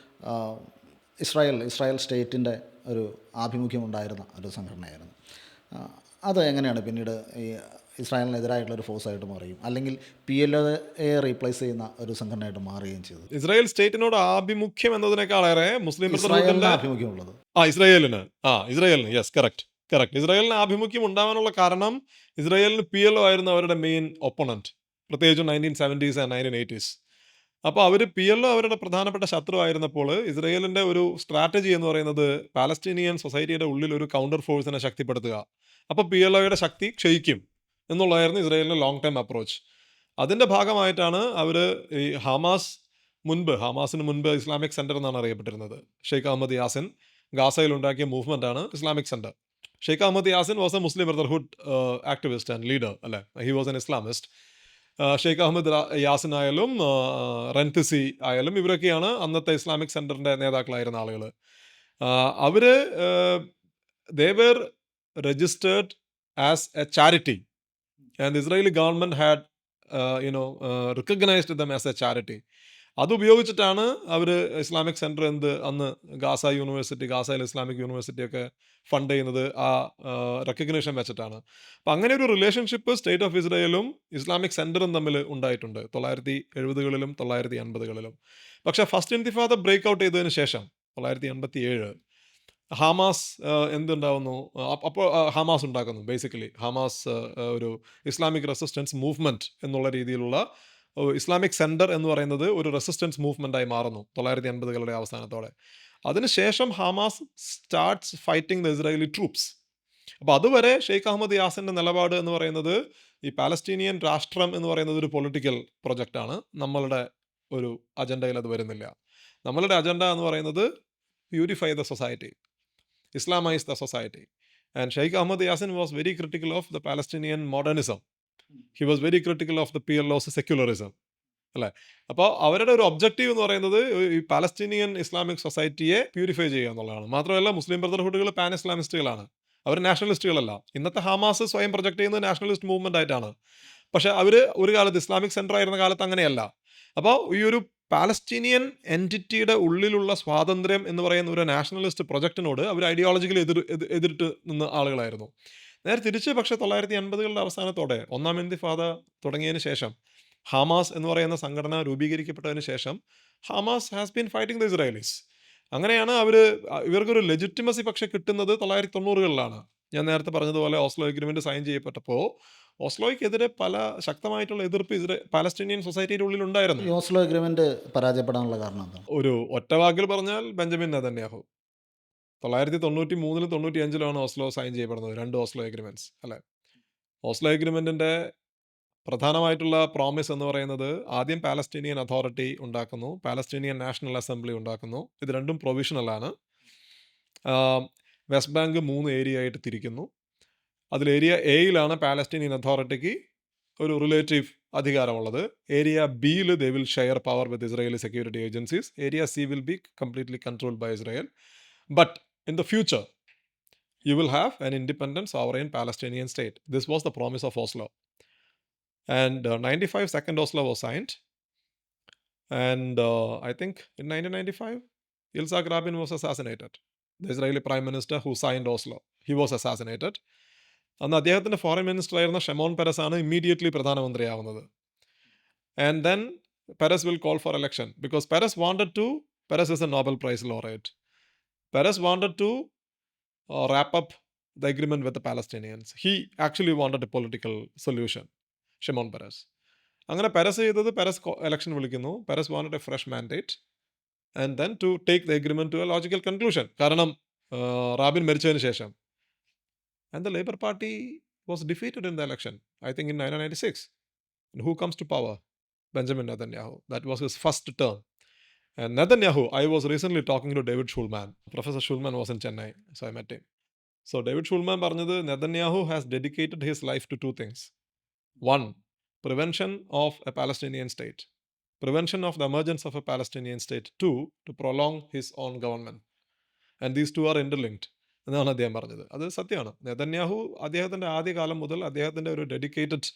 ആ, ഇസ്രായേൽ സ്റ്റേറ്റിൻ്റെ ഒരു ആഭിമുഖ്യം ഉണ്ടായിരുന്ന ഒരു സംഘടനയായിരുന്നു. ആ, അത് എങ്ങനെയാണ് പിന്നീട് ഈ ഇസ്രായേലിനെതിരായിട്ടുള്ള ഒരു ഫോഴ്സായിട്ട് മാറുകയും അല്ലെങ്കിൽ PLOയെ റീപ്ലേസ് ചെയ്യുന്ന ഒരു സംഘടനയായിട്ട് മാറുകയും ചെയ്തത്? ഇസ്രായേൽ സ്റ്റേറ്റിനോട് ആഭിമുഖ്യം എന്നതിനേക്കാളേറെ മുസ്ലിം ഇസ്രായേലിന് ബ്രദർഹുഡിന്റെ ആഭിമുഖ്യമുള്ളത്. ഇസ്രായേലിന് യെസ് കറക്റ്റ്. ഇസ്രായേലിന് ആഭിമുഖ്യം ഉണ്ടാവാനുള്ള കാരണം ഇസ്രായേലിന് PLO ആയിരുന്നു അവരുടെ മെയിൻ ഒപ്പണന്റ്, പ്രത്യേകിച്ചും 1970s ആൻഡ് 1980s. അപ്പോൾ അവർ PLO അവരുടെ പ്രധാനപ്പെട്ട ശത്രു ആയിരുന്നപ്പോൾ ഇസ്രായേലിൻ്റെ ഒരു സ്ട്രാറ്റജി എന്ന് പറയുന്നത് പാലസ്തീനിയൻ സൊസൈറ്റിയുടെ ഉള്ളിൽ ഒരു കൗണ്ടർ ഫോഴ്സിനെ ശക്തിപ്പെടുത്തുക. അപ്പോൾ PLOയുടെ ശക്തി ക്ഷയിക്കും എന്നുള്ളതായിരുന്നു ഇസ്രായേലിൻ്റെ ലോങ് ടൈം അപ്രോച്ച്. അതിൻ്റെ ഭാഗമായിട്ടാണ് അവർ ഈ ഹമാസിന് മുൻപ് ഇസ്ലാമിക് സെൻറ്റർ എന്നാണ് അറിയപ്പെട്ടിരുന്നത്. ഷെയ്ഖ് അഹമ്മദ് യാസിൻ ഗാസയിൽ ഉണ്ടാക്കിയ മൂവ്മെൻ്റാണ് Islamic centre. Sheikh Ahmed Yassin was a Muslim Brotherhood activist and leader അല്ലേ, he was an Islamist. Sheikh Ahmed Yassin ആയാലും റൻതിസി ആയാലും ഇവരൊക്കെയാണ് അന്നത്തെ ഇസ്ലാമിക് സെൻറ്ററിൻ്റെ നേതാക്കളായിരുന്ന ആളുകൾ. അവർ they were registered as a charity and the Israeli government had recognized them as a charity. അതുപയോഗിച്ചിട്ടാണ് അവർ ഇസ്ലാമിക് സെൻറ്റർ അന്ന് ഗാസയിൽ ഇസ്ലാമിക് യൂണിവേഴ്സിറ്റിയൊക്കെ ഫണ്ട് ചെയ്യുന്നത് ആ റെക്കഗ്നേഷൻ വെച്ചിട്ടാണ്. അപ്പം അങ്ങനെ ഒരു റിലേഷൻഷിപ്പ് സ്റ്റേറ്റ് ഓഫ് ഇസ്രായേലും ഇസ്ലാമിക് സെൻറ്ററും തമ്മിൽ ഉണ്ടായിട്ടുണ്ട് 1970കളിലും 1980കളിലും. പക്ഷേ ഫസ്റ്റ് ഇൻതിഫാദ ബ്രേക്ക് ഔട്ട് ചെയ്തതിന് ശേഷം 1987 ഹമാസ് എന്തുണ്ടാവുന്നു, അപ്പോൾ ഹമാസ് ഉണ്ടാക്കുന്നു. ബേസിക്കലി ഹമാസ് ഒരു ഇസ്ലാമിക് റെസിസ്റ്റൻസ് മൂവ്മെൻറ്റ് എന്നുള്ള രീതിയിലുള്ള ഇസ്ലാമിക് സെൻറ്റർ എന്ന് പറയുന്നത് ഒരു റെസിസ്റ്റൻസ് മൂവ്മെൻറ്റായി മാറുന്നു 1980കളുടെ അവസാനത്തോടെ. അതിനുശേഷം Hamas starts fighting the Israeli troops. അപ്പോൾ അതുവരെ ഷെയ്ഖ് അഹമ്മദ് യാസിൻ്റെ നിലപാട് എന്ന് പറയുന്നത് ഈ പാലസ്തീനിയൻ രാഷ്ട്രം എന്ന് പറയുന്നത് ഒരു പൊളിറ്റിക്കൽ പ്രൊജക്റ്റാണ്. നമ്മളുടെ ഒരു അജണ്ടയിൽ അത് വരുന്നില്ല. നമ്മളുടെ അജണ്ട എന്ന് പറയുന്നത് purify the society, Islamise the society. And Sheikh Ahmed Yassin was very critical of the Palestinian modernism. He was very critical of the PLO's secularism അല്ലേ. അപ്പോൾ അവരുടെ ഒരു ഒബ്ജക്റ്റീവ് എന്ന് പറയുന്നത് ഈ പാലസ്തീനിയൻ ഇസ്ലാമിക് സൊസൈറ്റിയെ പ്യൂരിഫൈ ചെയ്യുക എന്നുള്ളതാണ്. മാത്രമല്ല മുസ്ലിം ബ്രദർഹുഡുകൾ പാൻ ഇസ്ലാമിസ്റ്റുകളാണ്, അവർ നാഷണലിസ്റ്റുകളല്ല. ഇന്നത്തെ ഹമാസ് സ്വയം പ്രൊജക്റ്റ് ചെയ്യുന്നത് നാഷണലിസ്റ്റ് മൂവ്മെൻ്റ് ആയിട്ടാണ്. പക്ഷേ അവർ ഒരു കാലത്ത് ഇസ്ലാമിക് സെൻറ്റർ ആയിരുന്ന കാലത്ത് അങ്ങനെയല്ല. അപ്പോൾ ഈ ഒരു പാലസ്തീനിയൻ എൻറ്റിറ്റിയുടെ ഉള്ളിലുള്ള സ്വാതന്ത്ര്യം എന്ന് പറയുന്ന ഒരു നാഷണലിസ്റ്റ് പ്രൊജക്റ്റിനോട് അവർ ഐഡിയോളജിക്കലി എതിരിട്ട് നിന്ന ആളുകളായിരുന്നു. നേരെ തിരിച്ച് പക്ഷേ 1980കളുടെ അവസാനത്തോടെ ഒന്നാം ഇൻതിഫാദ തുടങ്ങിയതിന് ശേഷം ഹമാസ് എന്ന് പറയുന്ന സംഘടന രൂപീകരിക്കപ്പെട്ടതിന് ശേഷം Hamas has been fighting the Israelis. അങ്ങനെയാണ് ഇവർക്കൊരു ലെജിറ്റിമസി പക്ഷേ കിട്ടുന്നത് 1990കളിലാണ്. ഞാൻ നേരത്തെ പറഞ്ഞതുപോലെ ഓസ്ലോ എഗ്രിമെൻറ്റ് സൈൻ ചെയ്യപ്പെട്ടപ്പോൾ ഓസ്ലോയ്ക്കെതിരെ പല ശക്തമായിട്ടുള്ള എതിർപ്പ് പാലസ്തീനിയൻ സൊസൈറ്റിയുടെ ഉള്ളിലുണ്ടായിരുന്നു. ഈ ഓസ്ലോ എഗ്രിമെൻ്റ് പരാജയപ്പെടാനുള്ള കാരണം എന്താണ്? ഒരു ഒറ്റവാക്കിൽ പറഞ്ഞാൽ ബെഞ്ചമിൻ നെതന്യാഹു. 1993-ലും 95-ലുമാണ് ഓസ്ലോ സൈൻ ചെയ്യപ്പെടുന്നത്. 2 ഓസ്ലോ എഗ്രിമെന്റ്സ് അല്ലേ? ഓസ്ലോ എഗ്രിമെന്റിന്റെ പ്രധാനമായിട്ടുള്ള പ്രോമിസ് എന്ന് പറയുന്നത് ആദ്യം പാലസ്തീനിയൻ അതോറിറ്റി ഉണ്ടാക്കുന്നു, പാലസ്തീനിയൻ നാഷണൽ അസംബ്ലി ഉണ്ടാക്കുന്നു. ഇത് രണ്ടും പ്രൊവിഷണൽ ആണ്. വെസ്റ്റ് ബാങ്ക് 3 ഏരിയ ആയിട്ട് തിരിക്കുന്നു. അതിൽ ഏരിയ എയിലാണ് പാലസ്തീനിയൻ അതോറിറ്റിക്ക് ഒരു റിലേറ്റീവ് അധികാരമുള്ളത്. ഏരിയ ബിയിൽ they will share power with Israeli security agencies. Area C will be completely controlled by Israel. But in the future you will have an independent sovereign Palestinian state. This was the promise of Oslo. And 95 second Oslo was signed. And I think in 1995, Yitzhak Rabin was assassinated. The Israeli prime minister who signed Oslo. He was assassinated. അന്ന് അദ്ദേഹത്തിൻ്റെ foreign minister ആയിരുന്ന Shimon Peres ആണ് immediately പ്രധാനമന്ത്രിയാവുന്നത്. And then Peres will call for election because Peres is a Nobel prize laureate. Peres wanted to wrap up the agreement with the Palestinians. He actually wanted a political solution, Shimon Peres. അങ്ങനെ Perez ചെയ്തത്, Perez election വിളിക്കുന്നു. Perez wanted a fresh mandate and then to take the agreement to a logical conclusion. കാരണം Rabin മരിച്ചതിന് ശേഷം. And the Labour Party was defeated in the election, I think in 1996. And who comes to power? Benjamin Netanyahu. That was his first term. And Netanyahu, I was recently talking to David Schulman. Professor Schulman was in Chennai, so I met him. So David Schulman പറഞ്ഞത് Netanyahu has dedicated his life to 2 things. 1, prevention of a Palestinian state. Prevention of the emergence of a Palestinian state. 2, to prolong his own government. And these 2 are interlinked. എന്നാണ് അദ്ദേഹം പറഞ്ഞത്. അത് സത്യമാണ്. Netanyahu അദ്ദേഹത്തിൻ്റെ ആദ്യകാലം മുതൽ അദ്ദേഹത്തിൻ്റെ ഒരു ഡെഡിക്കേറ്റഡ്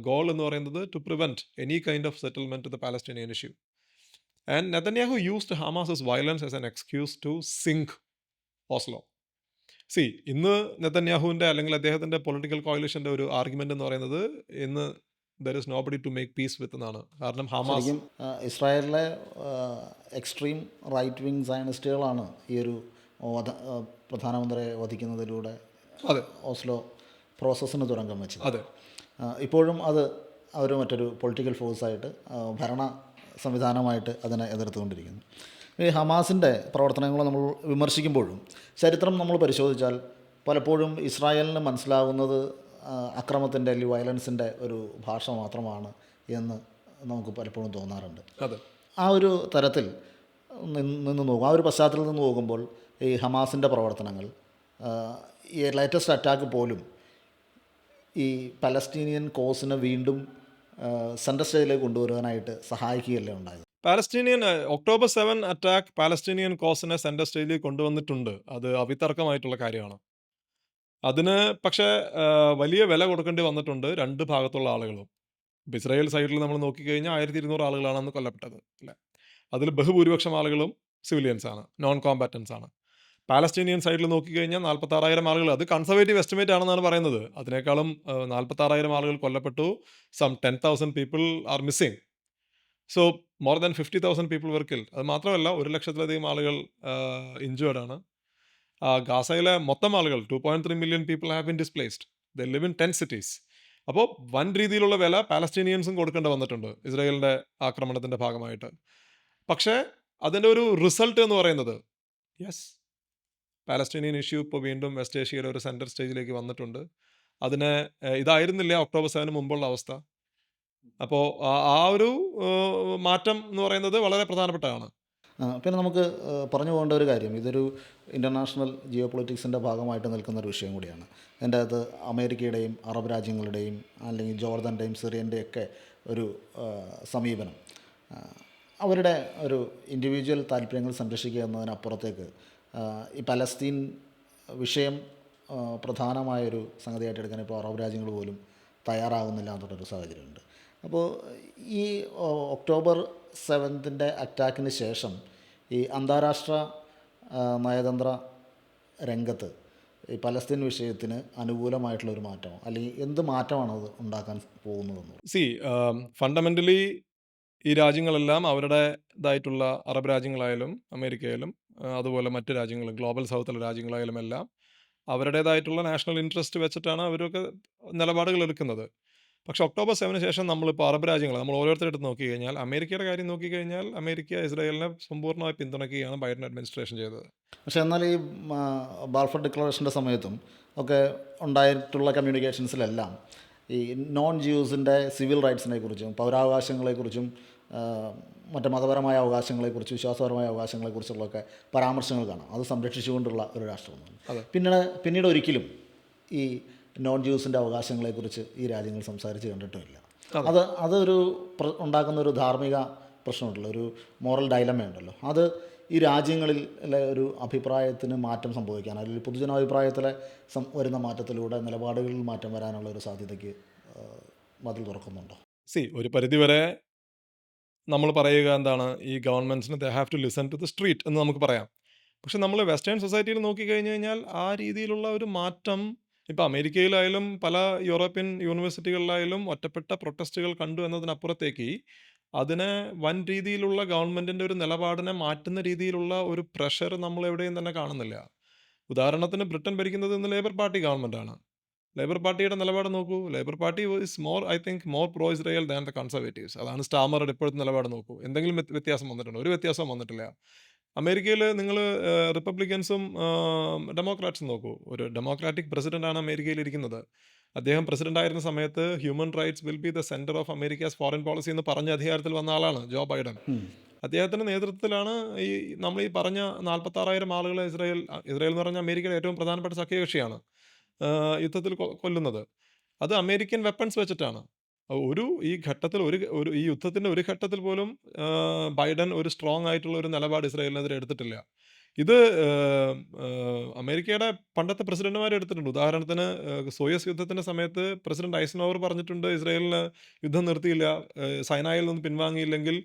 ഗോൾ എന്ന് പറയുന്നത് to prevent any kind of settlement to the Palestinian issue. And Netanyahu used Hamas's violence as an excuse to sink Oslo. See, ഇന്ന് നെതന്യാഹുവിൻ്റെ അല്ലെങ്കിൽ അദ്ദേഹത്തിൻ്റെ പൊളിറ്റിക്കൽ കോalitionൻ്റെ ഒരു ആർഗ്യുമെൻ്റ് എന്ന് പറയുന്നത് ഇന്ന് there is nobody to make peace with എന്നാണ്. കാരണം Hamas ശരിക്കും ഇസ്രായേലിലെ എക്സ്ട്രീം റൈറ്റ് വിങ് സയനിസ്റ്റുകളാണ് ഈ ഒരു പ്രധാനമന്ത്രിയെ വധിക്കുന്നതിലൂടെ അതെ ഓസ്ലോ പ്രോസസ്സിന് തുടക്കം വെച്ചത്. അതെ ഇപ്പോഴും അത് അവർ മറ്റൊരു പൊളിറ്റിക്കൽ ഫോഴ്സായിട്ട് ഭരണ സംവിധാനമായിട്ട് അതിനെ എതിർത്തുകൊണ്ടിരിക്കുന്നു. ഈ ഹമാസിൻ്റെ പ്രവർത്തനങ്ങൾ നമ്മൾ വിമർശിക്കുമ്പോഴും ചരിത്രം നമ്മൾ പരിശോധിച്ചാൽ പലപ്പോഴും ഇസ്രായേലിന് മനസ്സിലാകുന്നത് അക്രമത്തിൻ്റെ അല്ലെങ്കിൽ വയലൻസിൻ്റെ ഒരു ഭാഷ മാത്രമാണ് എന്ന് നമുക്ക് പലപ്പോഴും തോന്നാറുണ്ട്. അതെ ആ ഒരു തരത്തിൽ നിന്ന് നോക്കും, ആ ഒരു പശ്ചാത്തലത്തിൽ നിന്ന് നോക്കുമ്പോൾ ഈ ഹമാസിൻ്റെ പ്രവർത്തനങ്ങൾ ഈ ലേറ്റസ്റ്റ് അറ്റാക്ക് പോലും ഈ പലസ്തീനിയൻ കോസിനെ വീണ്ടും സെൻട്രൽ സ്റ്റേജിലേക്ക് കൊണ്ടുവരാനായിട്ട് സഹായിക്കുകയല്ലേ ഉണ്ടായത്. പാലസ്തീനിയൻ ഒക്ടോബർ 7 അറ്റാക്ക് പാലസ്തീനിയൻ കോസിനെ സെൻട്രൽ സ്റ്റേജിൽ കൊണ്ടുവന്നിട്ടുണ്ട്. അത് അവിതർക്കമായിട്ടുള്ള കാര്യമാണ്. അതിന് പക്ഷേ വലിയ വില കൊടുക്കേണ്ടി വന്നിട്ടുണ്ട് 2 ഭാഗത്തുള്ള ആളുകളും. ഇസ്രായേൽ സൈഡിൽ നമ്മൾ നോക്കിക്കഴിഞ്ഞാൽ 1200 ആളുകളാണ് അന്ന് കൊല്ലപ്പെട്ടത് അല്ലേ. അതിൽ ബഹുഭൂരിപക്ഷം ആളുകളും സിവിലിയൻസ് ആണ്, നോൺ കോമ്പാറ്റൻസ് ആണ്. പാലസ്തീനിയൻ സൈഡിൽ നോക്കിക്കഴിഞ്ഞാൽ 46,000 ആളുകൾ, അത് കൺസർവേറ്റീവ് എസ്റ്റിമേറ്റ് ആണെന്നാണ് പറയുന്നത്. അതിനേക്കാളും 46,000 ആളുകൾ കൊല്ലപ്പെട്ടു. Some 10,000 people are missing. So more than 50,000 people were killed. അത് മാത്രമല്ല 1,00,000-ലധികം ആളുകൾ ഇഞ്ചേർഡ് ആണ്. ഗാസയിലെ മൊത്തം ആളുകൾ 2.3 million people have been displaced. They live in 10 cities. അപ്പോൾ വൻ രീതിയിലുള്ള വില പാലസ്തീനിയൻസും കൊടുക്കേണ്ടി വന്നിട്ടുണ്ട് ഇസ്രായേലിൻ്റെ ആക്രമണത്തിൻ്റെ ഭാഗമായിട്ട്. പക്ഷേ അതിൻ്റെ ഒരു റിസൾട്ട് എന്ന് പറയുന്നത് യെസ്, പാലസ്തീനിയൻ ഇഷ്യൂ ഇപ്പോൾ വീണ്ടും വെസ്റ്റ് ഏഷ്യയുടെ ഒരു സെൻട്രൽ സ്റ്റേജിലേക്ക് വന്നിട്ടുണ്ട്. അതിനെ ഇതായിരുന്നില്ല ഒക്ടോബർ 7 മുമ്പുള്ള അവസ്ഥ. അപ്പോൾ ആ ഒരു മാറ്റം എന്ന് പറയുന്നത് വളരെ പ്രധാനപ്പെട്ടതാണ്. പിന്നെ നമുക്ക് പറഞ്ഞു പോകേണ്ട ഒരു കാര്യം, ഇതൊരു ഇൻ്റർനാഷണൽ ജിയോ പൊളിറ്റിക്സിൻ്റെ ഭാഗമായിട്ട് നിൽക്കുന്ന ഒരു വിഷയം കൂടിയാണ്. അതിൻ്റെ അകത്ത് അമേരിക്കയുടെയും അറബ് രാജ്യങ്ങളുടെയും അല്ലെങ്കിൽ ജോർദൻ്റെയും സിറിയൻ്റെയൊക്കെ ഒരു സമീപനം, അവരുടെ ഒരു ഇൻഡിവിജ്വൽ താല്പര്യങ്ങൾ സംരക്ഷിക്കുക എന്നതിനപ്പുറത്തേക്ക് ഈ പലസ്തീൻ വിഷയം പ്രധാനമായൊരു സംഗതിയായിട്ട് എടുക്കാൻ ഇപ്പോൾ അറബ് രാജ്യങ്ങൾ പോലും തയ്യാറാകുന്നില്ല എന്നുള്ളൊരു സാഹചര്യമുണ്ട്. അപ്പോൾ ഈ ഒക്ടോബർ 7 അറ്റാക്കിന് ശേഷം ഈ അന്താരാഷ്ട്ര നയതന്ത്ര രംഗത്ത് ഈ പലസ്തീൻ വിഷയത്തിന് അനുകൂലമായിട്ടുള്ളൊരു മാറ്റമോ അല്ലെങ്കിൽ എന്ത് മാറ്റമാണ് അത് ഉണ്ടാക്കാൻ പോകുന്നതെന്ന്? ഫണ്ടമെൻ്റലി ഈ രാജ്യങ്ങളെല്ലാം അവരുടേതായിട്ടുള്ള അറബ് രാജ്യങ്ങളായാലും അമേരിക്കയിലും അതുപോലെ മറ്റ് രാജ്യങ്ങളും ഗ്ലോബൽ സൗത്തിലെ രാജ്യങ്ങളായാലും എല്ലാം അവരുടേതായിട്ടുള്ള നാഷണൽ ഇൻട്രസ്റ്റ് വെച്ചിട്ടാണ് അവരൊക്കെ നിലപാടുകൾ എടുക്കുന്നത്. പക്ഷെ ഒക്ടോബർ 7 ശേഷം നമ്മളിപ്പോൾ അറബ് രാജ്യങ്ങൾ നമ്മൾ ഓരോരുത്തരുടെ അടുത്ത് നോക്കിക്കഴിഞ്ഞാൽ അമേരിക്കയുടെ കാര്യം നോക്കിക്കഴിഞ്ഞാൽ അമേരിക്ക ഇസ്രായേലിനെ സമ്പൂർണ്ണമായി പിന്തുണയ്ക്കുകയാണ് ബൈഡൻ അഡ്മിനിസ്ട്രേഷൻ ചെയ്തത്. പക്ഷേ എന്നാൽ ഈ ബാൽഫർ ഡിക്ലറേഷൻ്റെ സമയത്തും ഒക്കെ ഉണ്ടായിട്ടുള്ള കമ്മ്യൂണിക്കേഷൻസിലെല്ലാം ഈ നോൺ ജ്യൂസിൻ്റെ സിവിൽ റൈറ്റ്സിനെ കുറിച്ചും പൗരാവകാശങ്ങളെക്കുറിച്ചും മറ്റ് മതപരമായ അവകാശങ്ങളെക്കുറിച്ചും വിശ്വാസപരമായ അവകാശങ്ങളെക്കുറിച്ചുള്ളൊക്കെ പരാമർശങ്ങൾ കാണാം. അത് സംരക്ഷിച്ചുകൊണ്ടുള്ള ഒരു രാഷ്ട്രമാണ്. പിന്നീട് ഒരിക്കലും ഈ നോൺ ജ്യൂസിൻ്റെ അവകാശങ്ങളെക്കുറിച്ച് ഈ രാജ്യങ്ങൾ സംസാരിച്ച് കണ്ടിട്ടുമില്ല. അതൊരു ഉണ്ടാക്കുന്ന ഒരു ധാർമ്മിക പ്രശ്നമുണ്ടല്ലോ, ഒരു മോറൽ ഡൈലമ ഉണ്ടല്ലോ. അത് ഈ രാജ്യങ്ങളിൽ ഒരു അഭിപ്രായത്തിന് മാറ്റം സംഭവിക്കാൻ, അല്ലെങ്കിൽ പൊതുജനാഭിപ്രായത്തിലെ വരുന്ന മാറ്റത്തിലൂടെ നിലപാടുകളിൽ മാറ്റം വരാനുള്ള ഒരു സാധ്യതയ്ക്ക് മതിൽ തുറക്കുന്നുണ്ടോ? ഒരു പരിധിവരെ നമ്മൾ പറയുക എന്താണ്, ഈ ഗവൺമെൻറ്റ്സിന് they have to listen to the street എന്ന് നമുക്ക് പറയാം. പക്ഷെ നമ്മൾ വെസ്റ്റേൺ സൊസൈറ്റിയിൽ നോക്കിക്കഴിഞ്ഞ് കഴിഞ്ഞാൽ ആ രീതിയിലുള്ള ഒരു മാറ്റം ഇപ്പോൾ അമേരിക്കയിലായാലും പല യൂറോപ്യൻ യൂണിവേഴ്സിറ്റികളിലായാലും ഒറ്റപ്പെട്ട പ്രൊട്ടസ്റ്റുകൾ കണ്ടു എന്നതിനപ്പുറത്തേക്ക് അതിനെ വൻ രീതിയിലുള്ള ഗവൺമെൻറ്റിൻ്റെ ഒരു നിലപാടിനെ മാറ്റുന്ന രീതിയിലുള്ള ഒരു പ്രഷർ നമ്മൾ എവിടെയും തന്നെ കാണുന്നില്ല. ഉദാഹരണത്തിന് ബ്രിട്ടൻ ഭരിക്കുന്നത് ഇന്ന് ലേബർ പാർട്ടി ഗവൺമെൻറ്റാണ്. ലേബർ പാർട്ടിയുടെ നിലപാട് നോക്കൂ. Labour party is more pro Israel than the Conservatives. അതാണ് സ്റ്റാമറുടെ ഇപ്പോഴത്തെ നിലപാട് നോക്കൂ. എന്തെങ്കിലും വ്യത്യാസം വന്നിട്ടുണ്ടോ? ഒരു വ്യത്യാസവും വന്നിട്ടില്ല. അമേരിക്കയിൽ നിങ്ങൾ റിപ്പബ്ലിക്കൻസും ഡെമോക്രാറ്റ്സും നോക്കൂ. ഒരു ഡെമോക്രാറ്റിക് പ്രസിഡൻ്റാണ് അമേരിക്കയിൽ ഇരിക്കുന്നത്. അദ്ദേഹം പ്രസിഡന്റ് ആയിരുന്ന സമയത്ത് human rights will be the centre of Americas foreign policy എന്ന് പറഞ്ഞ അധികാരത്തിൽ വന്ന ആളാണ് ജോ ബൈഡൻ. അദ്ദേഹത്തിൻ്റെ നേതൃത്വത്തിലാണ് നമ്മൾ ഈ പറഞ്ഞ 46,000 ആളുകളെ ഇസ്രായേൽ എന്ന് പറഞ്ഞാൽ അമേരിക്കയുടെ ഏറ്റവും പ്രധാനപ്പെട്ട സഖ്യകക്ഷിയാണ് യുദ്ധത്തിൽ കൊല്ലുന്നത്. അത് അമേരിക്കൻ വെപ്പൺസ് വെച്ചിട്ടാണ്. ഈ ഘട്ടത്തിൽ ഈ യുദ്ധത്തിൻ്റെ ഒരു ഘട്ടത്തിൽ പോലും ബൈഡൻ ഒരു സ്ട്രോങ് ആയിട്ടുള്ള ഒരു നിലപാട് ഇസ്രായേലിനെതിരെ എടുത്തിട്ടില്ല. ഇത് അമേരിക്കയുടെ പണ്ടത്തെ പ്രസിഡന്റുമാർ എടുത്തിട്ടുണ്ട്. ഉദാഹരണത്തിന് സോയസ് യുദ്ധത്തിൻ്റെ സമയത്ത് പ്രസിഡന്റ് ഐസൻഹോവർ പറഞ്ഞിട്ടുണ്ട് ഇസ്രായേലിന് യുദ്ധം നിർത്തിയില്ല, സൈനായിൽ നിന്ന് പിൻവാങ്ങിയില്ലെങ്കിൽ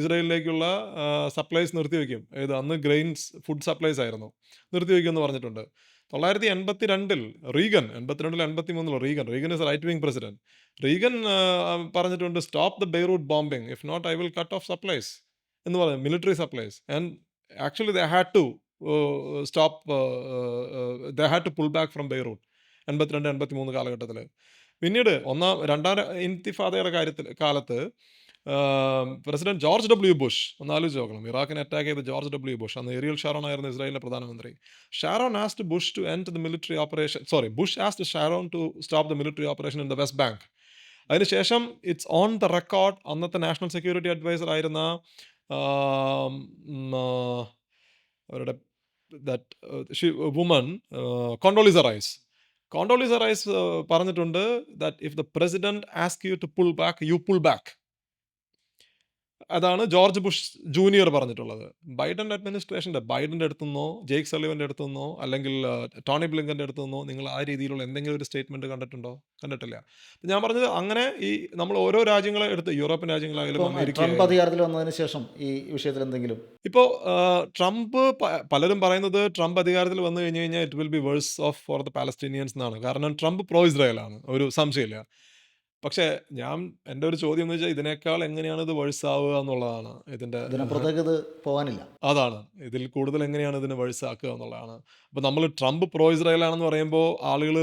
ഇസ്രായേലിലേക്കുള്ള സപ്ലൈസ് നിർത്തിവെക്കും. അന്ന് ഗ്രെയിൻസ് ഫുഡ് സപ്ലൈസ് ആയിരുന്നു, നിർത്തിവെക്കുമെന്ന് പറഞ്ഞിട്ടുണ്ട്. 1982 Reagan 83 is right wing president. Reagan പറഞ്ഞിട്ടുണ്ട് stop the Beirut bombing, if not I will cut off supplies എന്ന് പറഞ്ഞു, military supplies. And actually they had to stop, they had to pull back from Beirut 82-83 കാലഘട്ടത്തിൽ. പിന്നീട് രണ്ടാം ഇൻതിഫാദയുടെ കാലത്ത് president George W Bush, ഒന്ന് ആലോചിച്ച് നോക്കണം, ഇറാഖിനെ അറ്റാക്ക് ചെയ്ത ജോർജ് ഡബ്ല്യു ബുഷ്, അന്ന് ഏരിയൽ ഷാരോൺ ആയിരുന്നു ഇസ്രായേലിലെ പ്രധാനമന്ത്രി. Sharon asked Bush to end the military operation, Bush asked Sharon to stop the military operation in the West Bank. അതിനുശേഷം ഇറ്റ്സ് ഓൺ ദ റെക്കോർഡ് അന്നത്തെ നാഷണൽ സെക്യൂരിറ്റി അഡ്വൈസർ ആയിരുന്ന അവരുടെ woman Condoleezza Rice പറഞ്ഞിട്ടുണ്ട് that if the president ask you to pull back, you pull back. അതാണ് George Bush junior പറഞ്ഞിട്ടുള്ളത്. ബൈഡൻ്റെ അഡ്മിനിസ്ട്രേഷൻ്റെ, ബൈഡൻ്റെ അടുത്തുനിന്നോ Jake സള്ളിവൻ്റെ അടുത്തുനിന്നോ അല്ലെങ്കിൽ Tony ബ്ലിങ്കൻ്റെ അടുത്തുനിന്നോ നിങ്ങൾ ആ രീതിയിലുള്ള എന്തെങ്കിലും ഒരു സ്റ്റേറ്റ്മെൻറ്റ് കണ്ടിട്ടുണ്ടോ? കണ്ടിട്ടില്ല. ഞാൻ പറഞ്ഞത് അങ്ങനെ ഈ നമ്മൾ ഓരോ രാജ്യങ്ങളെ എടുത്ത്, യൂറോപ്യൻ രാജ്യങ്ങളായാലും അമേരിക്ക, ട്രംപ് അധികാരത്തിൽ വന്നതിന് ശേഷം ഈ വിഷയത്തിൽ എന്തെങ്കിലും ഇപ്പോൾ ട്രംപ് പലരും പറയുന്നത് ട്രംപ് അധികാരത്തിൽ വന്നു കഴിഞ്ഞ് കഴിഞ്ഞാൽ it will be worse of for the Palestinians എന്നാണ്. കാരണം ട്രംപ് പ്രോ ഇസ്രായേലാണ്, ഒരു സംശയമില്ല. പക്ഷേ എൻ്റെ ഒരു ചോദ്യം എന്ന് വെച്ചാൽ ഇതിനേക്കാൾ എങ്ങനെയാണ് ഇത് വഴ്സാവുക എന്നുള്ളതാണ്. ഇതിനപ്പുറത്തേക്ക് ഇത് പോകാനില്ല. അതാണ്, ഇതിൽ കൂടുതൽ എങ്ങനെയാണ് ഇതിന് വഴ്സാക്കുക എന്നുള്ളതാണ്. അപ്പോൾ നമ്മൾ ട്രംപ് പ്രോ ഇസ്രായേൽ ആണെന്ന് പറയുമ്പോൾ ആളുകൾ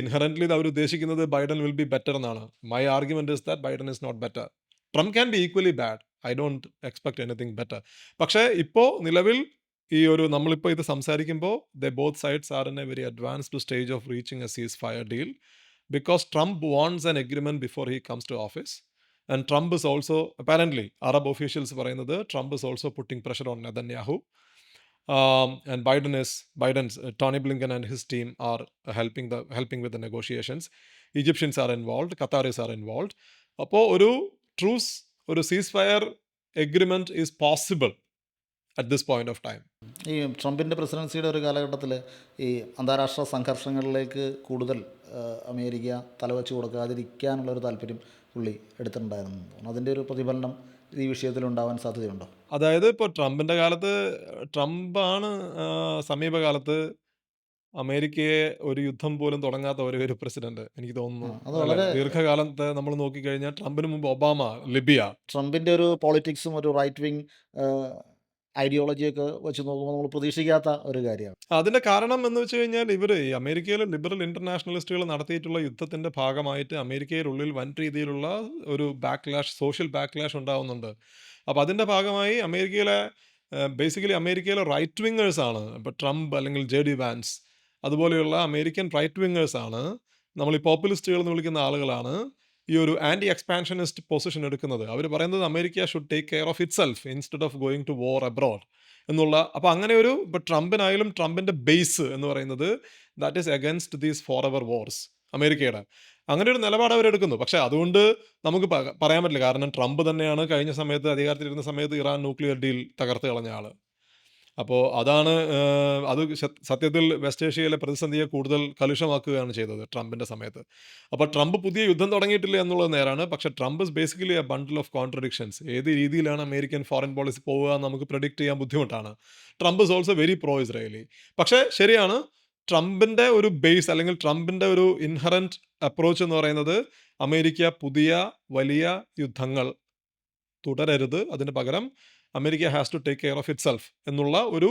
ഇൻഹറൻ്റ്ലി അവർ ഉദ്ദേശിക്കുന്നത് ബൈഡൻ വിൽ ബി ബെറ്റർ എന്നാണ്. My argument is that Biden is not better. Trump can be equally bad, I don't expect anything better. പക്ഷേ ഇപ്പോൾ നിലവിൽ നമ്മളിപ്പോൾ ഇത് സംസാരിക്കുമ്പോൾ the both sides are in a very advanced stage of reaching a ceasefire deal. Because Trump wants an agreement before he comes to office. And Trump is also, apparently, Arab officials പറയുന്നത് Trump is also putting pressure on Netanyahu. And Biden's Tony Blinken and his team are helping with the negotiations. Egyptians are involved, Qataris are involved. അപ്പോൾ ഒരു truce, ഒരു സീസ് fire agreement is possible at this point of time. ഈ ട്രംപിൻ്റെ പ്രസിഡൻസിയുടെ ഒരു കാലഘട്ടത്തിൽ ഈ അന്താരാഷ്ട്ര സംഘർഷങ്ങളിലേക്ക് കൂടുതൽ അമേരിക്ക തലവെച്ച് കൊടുക്കാതിരിക്കാനുള്ളൊരു താല്പര്യം പുള്ളി എടുത്തിട്ടുണ്ടായിരുന്നു. അതിൻ്റെ ഒരു പ്രതിഫലനം ഈ വിഷയത്തിൽ ഉണ്ടാവാൻ സാധ്യതയുണ്ടോ? അതായത് ഇപ്പോൾ ട്രംപിൻ്റെ കാലത്ത്, ട്രംപാണ് സമീപകാലത്ത് അമേരിക്കയെ ഒരു യുദ്ധം പോലും തുടങ്ങാത്ത ഒരു പ്രസിഡന്റ് എനിക്ക് തോന്നുന്നു. ദീർഘകാലത്തെ നമ്മൾ നോക്കിക്കഴിഞ്ഞാൽ ട്രംപിന് മുമ്പ് ഒബാമ, ലിബിയ. ട്രംപിൻ്റെ ഒരു പോളിറ്റിക്സും ഒരു റൈറ്റ് വിങ് ഐഡിയോളജിയൊക്കെ വെച്ച് നോക്കുമ്പോൾ നമ്മൾ പ്രതീക്ഷിക്കാത്ത ഒരു കാര്യമാണ്. അതിന്റെ കാരണം എന്ന് വെച്ച് കഴിഞ്ഞാൽ ഇവര് ഈ അമേരിക്കയിലെ ലിബറൽ ഇന്റർനാഷണലിസ്റ്റുകൾ നടത്തിയിട്ടുള്ള യുദ്ധത്തിന്റെ ഭാഗമായിട്ട് അമേരിക്കയിലുള്ളിൽ വൻ രീതിയിലുള്ള ഒരു ബാക്ക്ലാഷ്, സോഷ്യൽ ബാക്ക്ലാഷ് ഉണ്ടാവുന്നുണ്ട്. അപ്പോൾ അതിന്റെ ഭാഗമായി അമേരിക്കയിലെ ബേസിക്കലി അമേരിക്കയിലെ റൈറ്റ് വിങ്ങേഴ്സ് ആണ്. ഇപ്പോൾ ട്രംപ് അല്ലെങ്കിൽ ജെ.ഡി. വാൻസ് അതുപോലെയുള്ള അമേരിക്കൻ റൈറ്റ് വിങ്ങേഴ്സ് ആണ്, നമ്മൾ ഈ പോപ്പുലിസ്റ്റുകൾ എന്ന് വിളിക്കുന്ന ആളുകളാണ് ഈ ഒരു ആന്റി എക്സ്പാൻഷനിസ്റ്റ് പൊസിഷൻ എടുക്കുന്നത്. അവർ പറയുന്നത് America should take care of itself instead of going to war abroad എന്നുള്ള. അപ്പോൾ അങ്ങനെ ഒരു ഇപ്പോൾ ട്രംപിനായാലും ട്രംപിൻ്റെ ബേസ് എന്ന് പറയുന്നത് that is against these for ever wars അമേരിക്കയുടെ. അങ്ങനെ ഒരു നിലപാട് അവരെടുക്കുന്നു. പക്ഷേ അതുകൊണ്ട് നമുക്ക് പറയാൻ പറ്റില്ല. കാരണം ട്രംപ് തന്നെയാണ് കഴിഞ്ഞ സമയത്ത് അധികാരത്തിലിരുന്ന സമയത്ത് ഇറാൻ ന്യൂക്ലിയർ ഡീൽ തകർത്ത് കളഞ്ഞ ആൾ. അപ്പോൾ അതാണ് അത് സത്യത്തിൽ വെസ്റ്റ് ഏഷ്യയിലെ പ്രതിസന്ധിയെ കൂടുതൽ കലുഷമാക്കുകയാണ് ചെയ്തത് ട്രംപിൻ്റെ സമയത്ത്. അപ്പോൾ ട്രംപ് പുതിയ യുദ്ധം തുടങ്ങിയിട്ടില്ല എന്നുള്ളത് നേരാണ്. പക്ഷേ Trump is basically a bundle of contradictions. ഏത് രീതിയിലാണ് അമേരിക്കൻ ഫോറിൻ പോളിസി പോവുക എന്ന് നമുക്ക് പ്രെഡിക്റ്റ് ചെയ്യാൻ ബുദ്ധിമുട്ടാണ്. Trump is also very pro Israeli. പക്ഷേ ശരിയാണ്, ട്രംപിൻ്റെ ഒരു ബേസ് അല്ലെങ്കിൽ ട്രംപിൻ്റെ ഒരു ഇൻഹറൻറ്റ് അപ്രോച്ച് എന്ന് പറയുന്നത് അമേരിക്ക പുതിയ വലിയ യുദ്ധങ്ങൾ തുടരരുത്, അതിന് പകരം America has to take care of itself എന്നുള്ള ഒരു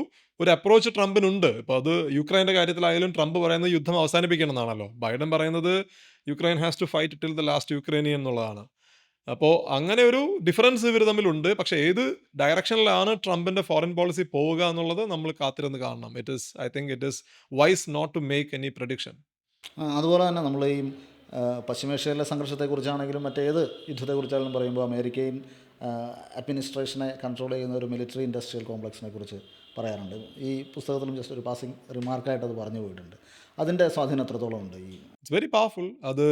അപ്രോച്ച് ട്രംപിനുണ്ട്. ഇപ്പോൾ അത് യുക്രൈൻ്റെ കാര്യത്തിലായാലും ട്രംപ് പറയുന്നത് യുദ്ധം അവസാനിപ്പിക്കണം എന്നാണല്ലോ. ബൈഡൻ പറയുന്നത് Ukraine has to fight till the last Ukrainian എന്നുള്ളതാണ്. അപ്പോൾ അങ്ങനെ ഒരു ഡിഫറൻസ് ഇവർ തമ്മിലുണ്ട്. പക്ഷേ ഏത് ഡയറക്ഷനിലാണ് ട്രംപിൻ്റെ ഫോറിൻ പോളിസി പോവുക എന്നുള്ളത് നമ്മൾ കാത്തിരുന്ന് കാണണം. I think it is wise not to make any prediction. അതുപോലെ തന്നെ നമ്മൾ ഈ പശ്ചിമേഷ്യയിലെ സംഘർഷത്തെക്കുറിച്ചാണെങ്കിലും മറ്റേത് യുദ്ധത്തെക്കുറിച്ചാണെങ്കിലും പറയുമ്പോൾ അമേരിക്കൻ അഡ്മിനിസ്ട്രേഷനെ കൺട്രോൾ ചെയ്യുന്ന ഒരു മിലിറ്ററി ഇൻഡസ്ട്രിയൽ കോംപ്ലക്സിനെ കുറിച്ച് പറയാറുണ്ട്. ഈ പുസ്തകത്തിലും ജസ്റ്റ് ഒരു പാസിംഗ് റിമാർക്കായിട്ട് അത് പറഞ്ഞു പോയിട്ടുണ്ട്. അതിൻ്റെ സ്വാധീനം എത്രത്തോളം ഉണ്ട് ഈ? It's very powerful. അത്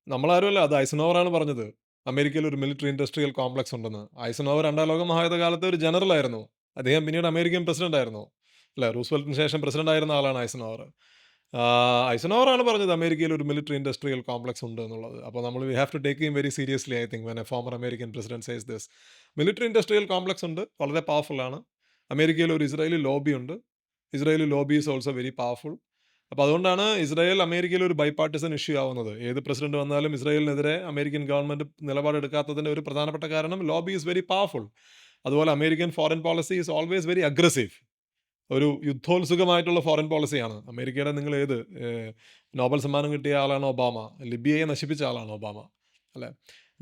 നമ്മളാരുമല്ല, അത് ഐസനോവറാണ് പറഞ്ഞത്. അമേരിക്കയിൽ ഒരു മിലിറ്ററി ഇൻഡസ്ട്രിയൽ കോംപ്ലക്സ് ഉണ്ടെന്ന്. ഐസനോവർ രണ്ടാം ലോക മഹായുദ്ധ കാലത്ത് ഒരു ജനറൽ ആയിരുന്നു. അദ്ദേഹം പിന്നീട് അമേരിക്കൻ പ്രസിഡന്റ് ആയിരുന്നു. അല്ലേ, റൂസ്വെൽറ്റിന് ശേഷം പ്രസിഡന്റ് ആയിരുന്ന ആളാണ് ഐസനോവർ. ഐസനോവറാണ് പറഞ്ഞത് അമേരിക്കയിൽ ഒരു മിലിറ്ററി ഇൻഡസ്ട്രിയൽ കോംപ്ലക്സ് ഉണ്ട് എന്നുള്ളത്. അപ്പോൾ നമ്മൾ we have to take him very seriously. I think when a former American president says this. Military industrial complex ഉണ്ട്, വളരെ പവർഫുൾ ആണ്. അമേരിക്കയിൽ ഒരു ഇസ്രായേലി ലോബി ഉണ്ട്. Israeli lobby is also very powerful. അപ്പോൾ അതുകൊണ്ടാണ് ഇസ്രായേൽ അമേരിക്കയിൽ ഒരു ബൈപാർട്ടിസൺ ഇഷ്യൂ ആവുന്നത്. ഏത് പ്രസിഡന്റ് വന്നാലും ഇസ്രായേലിനെതിരെ അമേരിക്കൻ ഗവൺമെൻറ് നിലപാടെടുക്കാത്തതിൻ്റെ ഒരു പ്രധാനപ്പെട്ട കാരണം ലോബി ഈസ് വെരി പവർഫുൾ. അതുപോലെ American foreign policy is always very aggressive. ഒരു യുദ്ധോത്സുകമായിട്ടുള്ള ഫോറിൻ പോളിസിയാണ് അമേരിക്കയുടെ. നിങ്ങൾ നോബൽ സമ്മാനം കിട്ടിയ ആളാണ് ഒബാമ. ലിബിയയെ നശിപ്പിച്ച ആളാണ് ഒബാമ, അല്ലേ.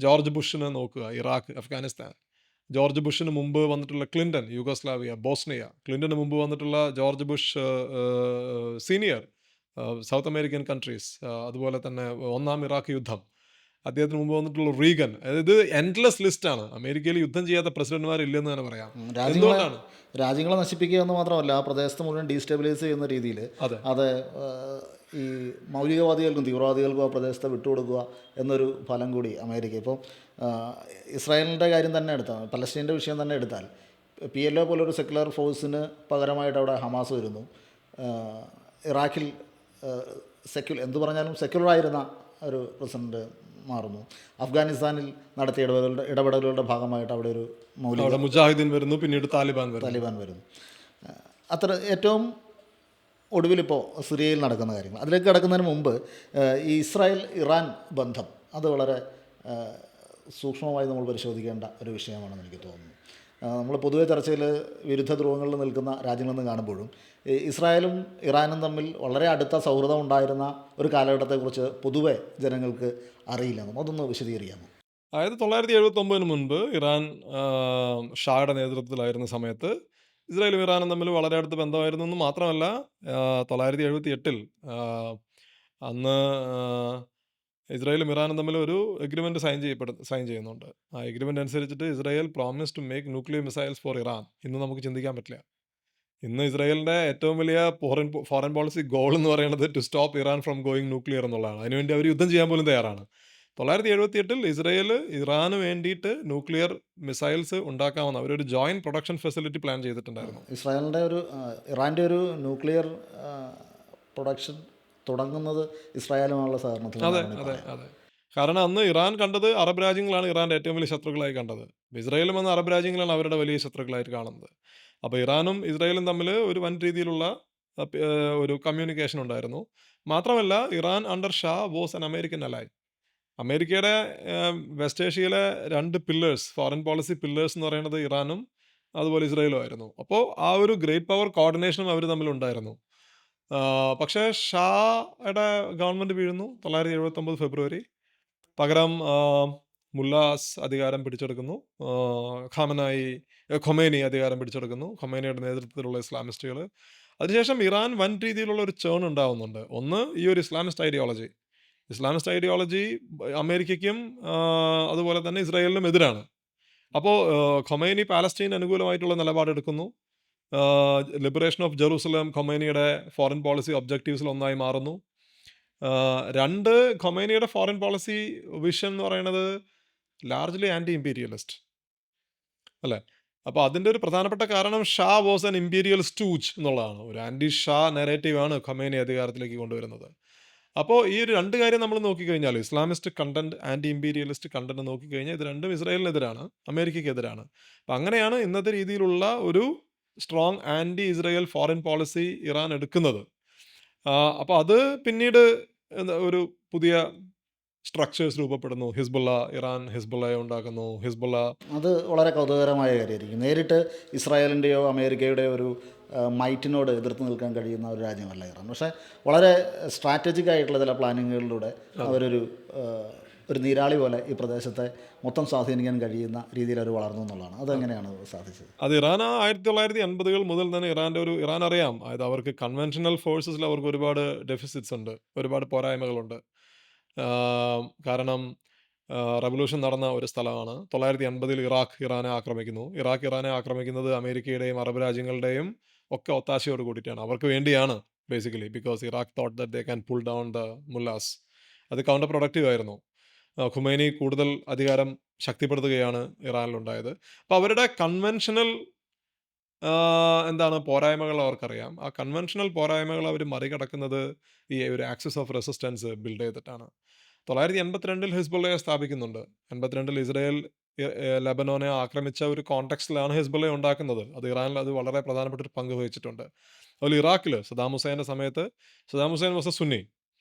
ജോർജ് ബുഷിനെ നോക്കുക, ഇറാഖ്, അഫ്ഗാനിസ്ഥാൻ. ജോർജ് ബുഷിന് മുമ്പ് വന്നിട്ടുള്ള ക്ലിൻ്റൺ, യൂഗോസ്ലാവിയ, ബോസ്നിയ. ക്ലിൻ്റന് മുമ്പ് വന്നിട്ടുള്ള George Bush senior, south American countries. അതുപോലെ തന്നെ ഒന്നാം ഇറാഖ് യുദ്ധം. അദ്ദേഹത്തിന് മുമ്പ് വന്നിട്ടുള്ള റീഗൻ. അതായത് എൻഡ്ലെസ് ലിസ്റ്റാണ്. അമേരിക്കയിൽ യുദ്ധം ചെയ്യാത്ത പ്രസിഡന്റുമാരില്ലെന്ന് തന്നെ പറയാം. എന്തുകൊണ്ടാണ്? രാജ്യങ്ങളെ നശിപ്പിക്കുക എന്ന് മാത്രമല്ല, ആ പ്രദേശത്ത് മുഴുവൻ ഡീസ്റ്റെബിലൈസ് ചെയ്യുന്ന രീതിയിൽ അത് ഈ മൗലികവാദികൾക്കും തീവ്രവാദികൾക്കും ആ പ്രദേശത്തെ വിട്ടുകൊടുക്കുക എന്നൊരു ഫലം കൂടി അമേരിക്ക. ഇപ്പം ഇസ്രായേലിൻ്റെ കാര്യം തന്നെ എടുത്താൽ, പലസ്തീൻ്റെ വിഷയം തന്നെ എടുത്താൽ, PLO പോലൊരു സെക്കുലർ ഫോഴ്സിന് പകരമായിട്ട് അവിടെ ഹമാസ് വരുന്നു. ഇറാഖിൽ എന്തു പറഞ്ഞാലും സെക്യുലറായിരുന്ന ഒരു പ്രസിഡന്റ് മാറുന്നു. അഫ്ഗാനിസ്ഥാനിൽ നടത്തിയ ഇടപെടലുകളുടെ ഭാഗമായിട്ട് അവിടെ ഒരു മുജാഹിദീൻ വരുന്നു, പിന്നീട് താലിബാൻ വരുന്നു. അത്ര ഏറ്റവും ഒടുവിലിപ്പോൾ സിറിയയിൽ നടക്കുന്ന കാര്യങ്ങൾ. അതിലേക്ക് കിടക്കുന്നതിന് മുമ്പ് ഈ ഇസ്രായേൽ ഇറാൻ ബന്ധം അത് വളരെ സൂക്ഷ്മമായി നമ്മൾ പരിശോധിക്കേണ്ട ഒരു വിഷയമാണെന്ന് എനിക്ക് തോന്നുന്നു. നമ്മൾ പൊതുവെ ചർച്ചയിൽ വിരുദ്ധ ധ്രുവങ്ങളിൽ നിൽക്കുന്ന രാജ്യങ്ങളെന്ന് കാണുമ്പോഴും ഇസ്രായേലും ഇറാനും തമ്മിൽ വളരെ അടുത്ത സൗഹൃദം ഉണ്ടായിരുന്ന ഒരു കാലഘട്ടത്തെക്കുറിച്ച് പൊതുവെ ജനങ്ങൾക്ക് അറിയില്ല. അതൊന്ന് വിശദീകരിക്കാമോ? 1979 മുൻപ് ഇറാൻ ഷായുടെ നേതൃത്വത്തിലായിരുന്ന സമയത്ത് ഇസ്രായേലും ഇറാനും തമ്മിൽ വളരെ അടുത്ത ബന്ധമായിരുന്നു എന്ന് മാത്രമല്ല, 1978 അന്ന് ഇസ്രായേലും ഇറാനും തമ്മിൽ ഒരു എഗ്രിമെൻറ്റ് സൈൻ ചെയ്യുന്നുണ്ട്. ആ എഗ്രിമെൻ്റ് അനുസരിച്ചിട്ട് Israel promise to make nuclear missiles for Iran. ഇന്ന് നമുക്ക് ചിന്തിക്കാൻ പറ്റില്ല. ഇന്ന് ഇസ്രായേലിൻ്റെ ഏറ്റവും വലിയ ഫോറിൻ പോളിസി ഗോൾ എന്ന് പറയുന്നത് to stop Iran from going nuclear എന്നുള്ളതാണ്. അതിനുവേണ്ടി അവർ യുദ്ധം ചെയ്യാൻ പോലും തയ്യാറാണ്. 1978 ഇസ്രായേൽ ഇറാന് വേണ്ടിയിട്ട് ന്യൂക്ലിയർ മിസൈൽസ് ഉണ്ടാക്കാമെന്ന് അവരൊരു ജോയിൻറ്റ് പ്രൊഡക്ഷൻ ഫെസിലിറ്റി പ്ലാൻ ചെയ്തിട്ടുണ്ടായിരുന്നു. ഇറാൻ്റെ ഒരു ന്യൂക്ലിയർ പ്രൊഡക്ഷൻ തുടങ്ങുന്നത് ഇസ്രായേലുമായുള്ള സഹകരണത്തിൽ. അതെ. കാരണം അന്ന് ഇറാൻ കണ്ടത് അറബ് രാജ്യങ്ങളാണ് ഇറാൻ്റെ ഏറ്റവും വലിയ ശത്രുക്കളായി കണ്ടത്. ഇസ്രായേലും എന്ന അറബ് രാജ്യങ്ങളാണ് അവരുടെ വലിയ ശത്രുക്കളായിട്ട് കാണുന്നത്. അപ്പോൾ ഇറാനും ഇസ്രായേലും തമ്മിൽ ഒരു വൻ രീതിയിലുള്ള ഒരു കമ്മ്യൂണിക്കേഷൻ ഉണ്ടായിരുന്നു. മാത്രമല്ല, Iran under Shah was an American alloy. അമേരിക്കയുടെ വെസ്റ്റ് ഏഷ്യയിലെ 2 പില്ലേഴ്സ്, ഫോറിൻ പോളിസി പില്ലേഴ്സ് എന്ന് പറയുന്നത് ഇറാനും അതുപോലെ ഇസ്രായേലും ആയിരുന്നു. അപ്പോൾ ആ ഒരു ഗ്രേറ്റ് പവർ കോർഡിനേഷനും അവർ തമ്മിലുണ്ടായിരുന്നു. പക്ഷേ ഷായുടെ ഗവൺമെൻറ് വീഴുന്നു 979 ഫെബ്രുവരി. പകരം മുല്ലാസ് അധികാരം പിടിച്ചെടുക്കുന്നു. ഖൊമേനി അധികാരം പിടിച്ചെടുക്കുന്നു. ഖൊമേനിയുടെ നേതൃത്വത്തിലുള്ള ഇസ്ലാമിസ്റ്റുകൾ. അതിനുശേഷം ഇറാൻ വൻ രീതിയിലുള്ള ഒരു ചേൺ ഉണ്ടാവുന്നുണ്ട്. ഒന്ന് ഈ ഒരു ഇസ്ലാമിസ്റ്റ് ഐഡിയോളജി. ഇസ്ലാമിസ്റ്റ് ഐഡിയോളജി അമേരിക്കയ്ക്കും അതുപോലെ തന്നെ ഇസ്രായേലിനും എതിരാണ്. അപ്പോൾ ഖൊമേനി പാലസ്തീൻ അനുകൂലമായിട്ടുള്ള നിലപാടെടുക്കുന്നു. ലിബറേഷൻ ഓഫ് ജെറൂസലം ഖൊമേനിയുടെ ഫോറിൻ പോളിസി ഒബ്ജക്റ്റീവ്സിൽ ഒന്നായി മാറുന്നു. രണ്ട്, ഖൊമേനിയുടെ ഫോറിൻ പോളിസി വിഷൻ എന്ന് പറയുന്നത് ലാർജ്ലി ആൻറ്റി ഇമ്പീരിയലിസ്റ്റ് അല്ലേ? അപ്പോൾ അതിൻ്റെ ഒരു പ്രധാനപ്പെട്ട കാരണം Shah was an imperial stooge എന്നുള്ളതാണ്. ഒരു ആൻറ്റി ഷാ നെറേറ്റീവാണ് ഖൊമേനി അധികാരത്തിലേക്ക് കൊണ്ടുവരുന്നത്. അപ്പോൾ ഈ ഒരു രണ്ട് കാര്യം നമ്മൾ നോക്കിക്കഴിഞ്ഞാൽ Islamist content, anti imperialist content നോക്കിക്കഴിഞ്ഞാൽ ഇത് രണ്ടും ഇസ്രായേലിനെതിരാണ്, അമേരിക്കയ്ക്കെതിരാണ്. അപ്പം അങ്ങനെയാണ് ഇന്നത്തെ രീതിയിലുള്ള ഒരു strong anti Israel foreign policy Iran എടുക്കുന്നത്. അപ്പോൾ അത് പിന്നീട് ഒരു പുതിയ സ്ട്രക്ചേഴ്സ് രൂപപ്പെടുന്നു. ഹിസ്ബുള്ള, ഇറാൻ ഹിസ്ബുള്ളയെ ഉണ്ടാക്കുന്നു. ഹിസ്ബുള്ള അത് വളരെ കൗതുകകരമായ കാര്യമായിരിക്കും. നേരിട്ട് ഇസ്രായേലിൻ്റെയോ അമേരിക്കയുടെയോ ഒരു മൈറ്റിനോട് എതിർത്ത് നിൽക്കാൻ കഴിയുന്ന ഒരു രാജ്യമല്ല ഇറാൻ. പക്ഷേ വളരെ സ്ട്രാറ്റജിക് ആയിട്ടുള്ള ചില പ്ലാനിങ്ങുകളിലൂടെ അവരൊരു ഒരു നീരാളി പോലെ ഈ പ്രദേശത്തെ മൊത്തം സ്വാധീനിക്കാൻ കഴിയുന്ന രീതിയിൽ അവർ വളർന്നു എന്നുള്ളതാണ്. അതെങ്ങനെയാണ് സാധിച്ചത്? അത് ഇറാൻ 1980-കൾ മുതൽ തന്നെ ഇറാൻ അറിയാം. അതായത് അവർക്ക് കൺവെൻഷണൽ ഫോഴ്സസിൽ അവർക്ക് ഒരുപാട് ഡെഫിസിറ്റ്സ് ഉണ്ട്, ഒരുപാട് പോരായ്മകളുണ്ട്. കാരണം റവല്യൂഷൻ നടന്ന ഒരു സ്ഥലമാണ്. 980-ൽ ഇറാനെ ആക്രമിക്കുന്നു. ഇറാനെ ആക്രമിക്കുന്നത് അമേരിക്കയുടെയും അറബ് രാജ്യങ്ങളുടെയും ഒക്കെ ഒത്താശയോട് കൂടിയിട്ടാണ്. അവർക്ക് വേണ്ടിയാണ് basically. Because Iraq thought that they can pull down the Mullas. അത് കൗണ്ടർ പ്രൊഡക്റ്റീവ് ആയിരുന്നു. ഖുമൈനി കൂടുതൽ അധികാരം ശക്തിപ്പെടുത്തുകയാണ് ഇറാനിലുണ്ടായത്. അപ്പോൾ അവരുടെ കൺവെൻഷണൽ പോരായ്മകൾ അവർക്കറിയാം. ആ കൺവെൻഷണൽ പോരായ്മകൾ അവർ മറികടക്കുന്നത് ഈ ഒരു ആക്സിസ് ഓഫ് റെസിസ്റ്റൻസ് ബിൽഡ് ചെയ്തിട്ടാണ്. 982-ൽ ഹിസ്ബുള്ളയെ സ്ഥാപിക്കുന്നുണ്ട്. 82-ൽ ഇസ്രായേൽ ലെബനോനെ ആക്രമിച്ച ഒരു കോണ്ടെക്സ്റ്റിലാണ് ഹിസ്ബുള്ള ഉണ്ടാക്കുന്നത്. അത് ഇറാനിൽ അത് വളരെ പ്രധാനപ്പെട്ട ഒരു പങ്ക് വഹിച്ചിട്ടുണ്ട്. അതുപോലെ ഇറാഖിൽ സദാം ഹുസൈൻ്റെ സമയത്ത് Saddam Hussein was a Sunni,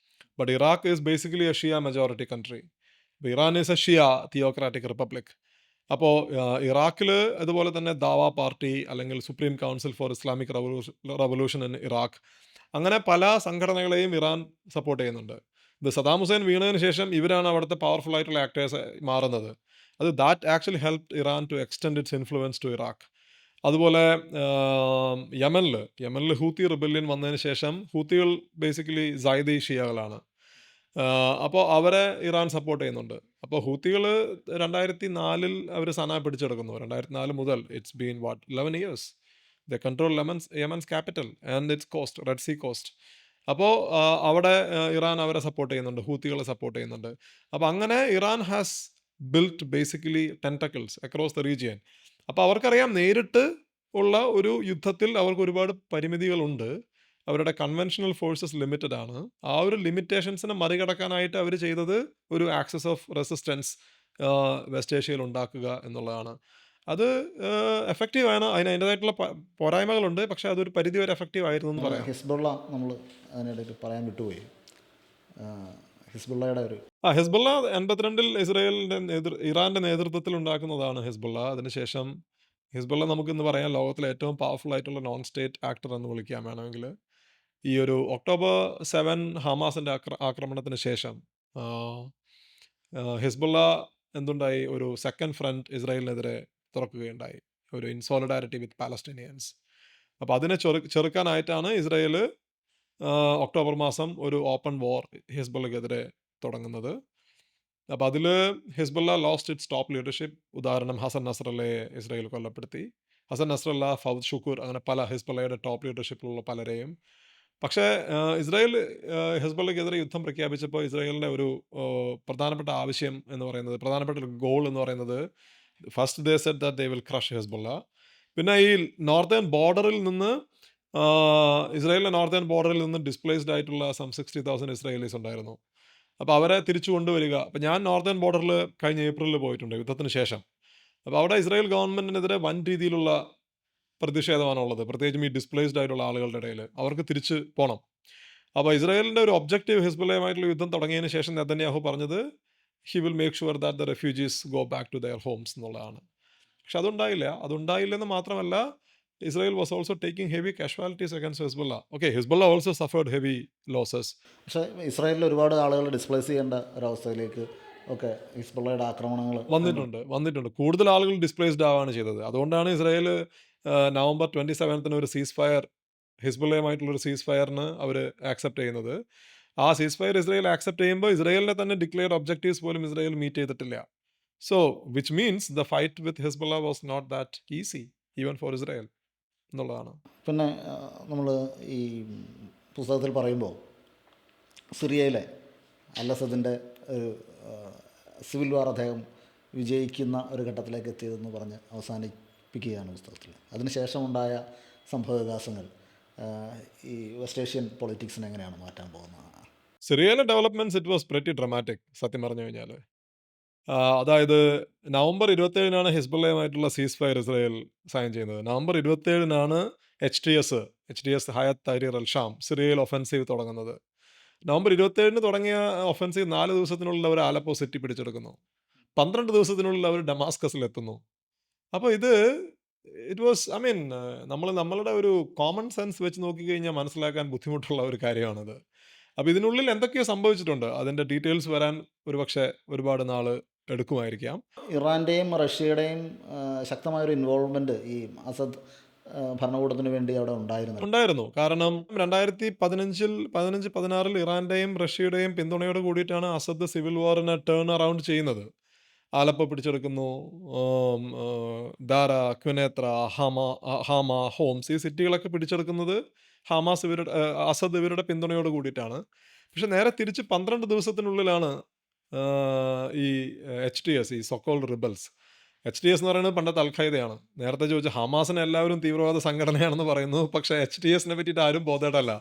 but Iraq is basically a Shia majority country. Iran is a Shia theocratic republic. അപ്പോൾ ഇറാഖിൽ അതുപോലെ തന്നെ ദാവ പാർട്ടി അല്ലെങ്കിൽ supreme council for Islamic revolution in Iraq, അങ്ങനെ പല സംഘടനകളെയും ഇറാൻ സപ്പോർട്ട് ചെയ്യുന്നുണ്ട്. ഇത് സദാം ഹുസൈൻ വീണതിന് ശേഷം ഇവരാണ് അവിടുത്തെ പവർഫുൾ ആയിട്ടുള്ള ആക്ടേഴ്സ് മാറുന്നത്. അത് that actually help Iran to extend its influence to Iraq. അതുപോലെ യമനിൽ ഹൂത്തി റിബല്യൻ വന്നതിന് ശേഷം ഹൂത്തികൾ ബേസിക്കലി സൈദി ഷിയകളാണ്. അപ്പോൾ അവരെ ഇറാൻ സപ്പോർട്ട് ചെയ്യുന്നുണ്ട്. അപ്പോൾ ഹൂത്തികൾ 2004-ൽ അവർ സന പിടിച്ചെടുക്കുന്നു. 2004 മുതൽ it's been 11 years the control Yemen's capital and its coast, red sea coast. അപ്പോൾ അവിടെ ഇറാൻ അവരെ സപ്പോർട്ട് ചെയ്യുന്നുണ്ട്, ഹൂത്തികളെ സപ്പോർട്ട് ചെയ്യുന്നുണ്ട്. അപ്പോൾ അങ്ങനെ Iran has built basically tentacles across the region. അപ്പോൾ അവർക്കറിയാം നേരിട്ട് ഉള്ള ഒരു യുദ്ധത്തിൽ അവർക്ക് ഒരുപാട് പരിമിതികളുണ്ട്. അവരുടെ കൺവെൻഷണൽ ഫോഴ്സസ് ലിമിറ്റഡ് ആണ്. ആ ഒരു ലിമിറ്റേഷൻസിനെ മറികടക്കാനായിട്ട് അവർ ചെയ്തത് ഒരു ആക്സസ് ഓഫ് റെസിസ്റ്റൻസ് വെസ്റ്റ് ഏഷ്യയിൽ ഉണ്ടാക്കുക എന്നുള്ളതാണ്. അത് എഫക്റ്റീവ് ആണ്. അതിൻ്റെതായിട്ടുള്ള പോരായ്മകളുണ്ട്, പക്ഷേ അതൊരു പരിധി വരെ എഫക്റ്റീവ് ആയിരുന്നു എന്ന് പറയാം. ഹിസ്ബുള്ള നമ്മൾ അതിനിടയിൽ പറയാൻ വിട്ടുപോയി. ഹിസ്ബുള്ളയുടെ ഒരു ഹിസ്ബുള്ള 82-ൽ ഇറാന്റെ നേതൃത്വത്തിൽ ഉണ്ടാക്കുന്നതാണ് ഹിസ്ബുള്ള. അതിനുശേഷം ഹിസ്ബുള്ള നമുക്കിന്ന് പറയാം ലോകത്തിലെ ഏറ്റവും പവർഫുൾ ആയിട്ടുള്ള നോൺ സ്റ്റേറ്റ് ആക്ടർ എന്ന് വിളിക്കാൻ വേണമെങ്കിൽ. ഈ ഒരു ഒക്ടോബർ 7 ഹമാസിൻ്റെ ആക്രമണത്തിന് ശേഷം ഹിസ്ബുള്ള എന്തുണ്ടായി, ഒരു സെക്കൻഡ് ഫ്രണ്ട് ഇസ്രായേലിനെതിരെ തുറക്കുകയുണ്ടായി, ഒരു ഇൻ സോളിഡാരിറ്റി വിത്ത് പാലസ്തീനിയൻസ്. അപ്പോൾ അതിനെ ചെറുക്കാനായിട്ടാണ് ഇസ്രായേൽ ഒക്ടോബർ മാസം ഒരു ഓപ്പൺ വാർ ഹിസ്ബുള്ളക്കെതിരെ തുടങ്ങുന്നത്. അപ്പോൾ അതിൽ Hezbollah lost its top leadership. ഉദാഹരണം, ഹസൻ നസ്രല്ലയെ ഇസ്രായേൽ കൊല്ലപ്പെടുത്തി. ഹസൻ നസ്രല്ല, ഫൗദ് ഷുക്കൂർ, അങ്ങനെ പല ഹിസ്ബുള്ളയുടെ ടോപ്പ് ലീഡർഷിപ്പിലുള്ള പലരെയും. പക്ഷേ ഇസ്രായേൽ ഹിസ്ബുള്ളക്കെതിരെ യുദ്ധം പ്രഖ്യാപിച്ചപ്പോൾ ഇസ്രായേലിൻ്റെ ഒരു പ്രധാനപ്പെട്ട ആവശ്യം എന്ന് പറയുന്നത്, പ്രധാനപ്പെട്ട ഒരു ഗോൾ എന്ന് പറയുന്നത്, first they said that they will crush Hezbollah. പിന്നെ ഈ നോർത്തേൺ ബോർഡറിൽ നിന്ന് ഇസ്രായേലിൻ്റെ നോർത്തേൺ ബോർഡറിൽ നിന്ന് ഡിസ്പ്ലേസ്ഡ് ആയിട്ടുള്ള 60,000 ഇസ്രായേലീസ് ഉണ്ടായിരുന്നു. അപ്പോൾ അവരെ തിരിച്ചു കൊണ്ടുവരിക. അപ്പോൾ ഞാൻ നോർത്തേൺ ബോർഡറിൽ കഴിഞ്ഞ ഏപ്രിലിൽ പോയിട്ടുണ്ട് യുദ്ധത്തിന് ശേഷം. അപ്പോൾ അവിടെ ഇസ്രായേൽ ഗവൺമെൻറ്റിനെതിരെ വൻ രീതിയിലുള്ള പ്രതിഷേധമാണുള്ളത്, പ്രത്യേകിച്ചും ഈ ഡിസ്പ്ലേസ്ഡ് ആയിട്ടുള്ള ആളുകളുടെ ഇടയിൽ. അവർക്ക് തിരിച്ച് പോകണം. അപ്പോൾ ഇസ്രായേലിൻ്റെ ഒരു ഒബ്ജക്റ്റീവ് ഹിസ്ബുള്ളയുമായിട്ടുള്ള യുദ്ധം തുടങ്ങിയതിന് ശേഷം നെതന്യാഹു പറഞ്ഞത് he will make sure that the refugees go back to their homes എന്നുള്ളതാണ്. പക്ഷെ അതുണ്ടായില്ലെന്ന് മാത്രമല്ല, Israel was also taking heavy casualties against Hezbollah. Okay, Hezbollah also suffered heavy losses. പക്ഷേ ഇസ്രായേലിൽ ഒരുപാട് ആളുകൾ ഡിസ്പ്ലേസ് ചെയ്യേണ്ട ഒരവസ്ഥയിലേക്ക് ഒക്കെ ഹിസ്ബുള്ളയുടെ ആക്രമണങ്ങൾ വന്നിട്ടുണ്ട്. കൂടുതൽ ആളുകൾ ഡിസ്പ്ലേസ്ഡ് ആവുകയാണ് ചെയ്തത്. അതുകൊണ്ടാണ് ഇസ്രായേൽ നവംബർ 27 ഒരു സീസ് ഫയർ, ഹിസ്ബുള്ളയുമായിട്ടുള്ളൊരു സീസ് ഫയറിന് അവർ ആക്സെപ്റ്റ് ചെയ്യുന്നത്. ആ സീസ് ഫയർ ഇസ്രായേൽ ആക്സെപ്റ്റ് ചെയ്യുമ്പോൾ ഇസ്രായേലിനെ തന്നെ ഡിക്ലെയർഡ് ഒബ്ജക്റ്റീവ്സ് പോലും ഇസ്രായേൽ മീറ്റ് ചെയ്തിട്ടില്ല. So which means the fight with Hezbollah was not that easy even for Israel എന്നുള്ളതാണ്. പിന്നെ നമ്മൾ ഈ പുസ്തകത്തിൽ പറയുമ്പോൾ സിറിയയിലെ അൽ അസദിൻ്റെ ഒരു സിവിൽ വാർ അദ്ദേഹം വിജയിക്കുന്ന ഒരു ഘട്ടത്തിലേക്ക് എത്തിയതെന്ന് പറഞ്ഞ് അവസാനിപ്പിക്കുകയാണ് പുസ്തകത്തിൽ. അതിനുശേഷമുണ്ടായ സംഭവവികാസങ്ങൾ ഈ വെസ്റ്റ് ഏഷ്യൻ പൊളിറ്റിക്സിനെ എങ്ങനെയാണ് മാറ്റാൻ പോകുന്നത്? സിറിയയിലെ developments it was pretty dramatic സത്യം പറഞ്ഞു കഴിഞ്ഞാൽ. അതായത് നവംബർ 27 ഹിസ്ബുള്ളയുമായിട്ടുള്ള സീസ് ഫയർ ഇസ്രായേൽ സൈൻ ചെയ്യുന്നത്. November 27 H T S Hayat Tahrir al Sham സിറിയയിൽ ഒഫൻസീവ് തുടങ്ങുന്നത്. നവംബർ 27 തുടങ്ങിയ ഒഫൻസീവ് 4 ദിവസത്തിനുള്ളിൽ അവർ ആലപ്പോ സിറ്റി പിടിച്ചെടുക്കുന്നു. 12 ദിവസത്തിനുള്ളിൽ അവർ ഡമാസ്കസിലെത്തുന്നു. അപ്പോൾ ഇറ്റ് വാസ് നമ്മളുടെ ഒരു കോമൺ സെൻസ് വെച്ച് നോക്കിക്കഴിഞ്ഞാൽ മനസ്സിലാക്കാൻ ബുദ്ധിമുട്ടുള്ള ഒരു കാര്യമാണിത്. അപ്പോൾ ഇതിനുള്ളിൽ എന്തൊക്കെയോ സംഭവിച്ചിട്ടുണ്ട്. അതിൻ്റെ ഡീറ്റെയിൽസ് വരാൻ ഒരുപക്ഷെ ഒരുപാട് നാൾ എടുക്കുമായിരിക്കാം. ഇറാൻ്റെയും റഷ്യയുടെയും ശക്തമായൊരു ഇൻവോൾവ്മെൻറ്റ് ഈ അസദ് ഭരണകൂടത്തിന് വേണ്ടി അവിടെ ഉണ്ടായിരുന്നു. കാരണം 2015-16 ഇറാൻ്റെയും റഷ്യയുടെയും പിന്തുണയോട് കൂടിയിട്ടാണ് അസദ് സിവിൽ വാറിനെ ടേൺ അറൗണ്ട് ചെയ്യുന്നത്. ആലപ്പോ പിടിച്ചെടുക്കുന്നു, ദാര, ക്വിനേത്ര, ഹാമ, ഹോംസ്, ഈ സിറ്റികളൊക്കെ പിടിച്ചെടുക്കുന്നത് അസദ് ഇവരുടെ പിന്തുണയോട് കൂടിയിട്ടാണ്. പക്ഷെ നേരെ തിരിച്ച് 12 ദിവസത്തിനുള്ളിലാണ് ഈ എച്ച് ടി എസ്, ഈ so-called rebels, H T S എന്ന് പറയുന്നത് പണ്ടത്തെ അൽഖയ്ദയാണ്. നേരത്തെ ചോദിച്ച ഹമാസിനെ എല്ലാവരും തീവ്രവാദ സംഘടനയാണെന്ന് പറയുന്നു. പക്ഷേ എച്ച് ടി എസിനെ പറ്റിയിട്ട് ആരും ബോധേഡല്ല.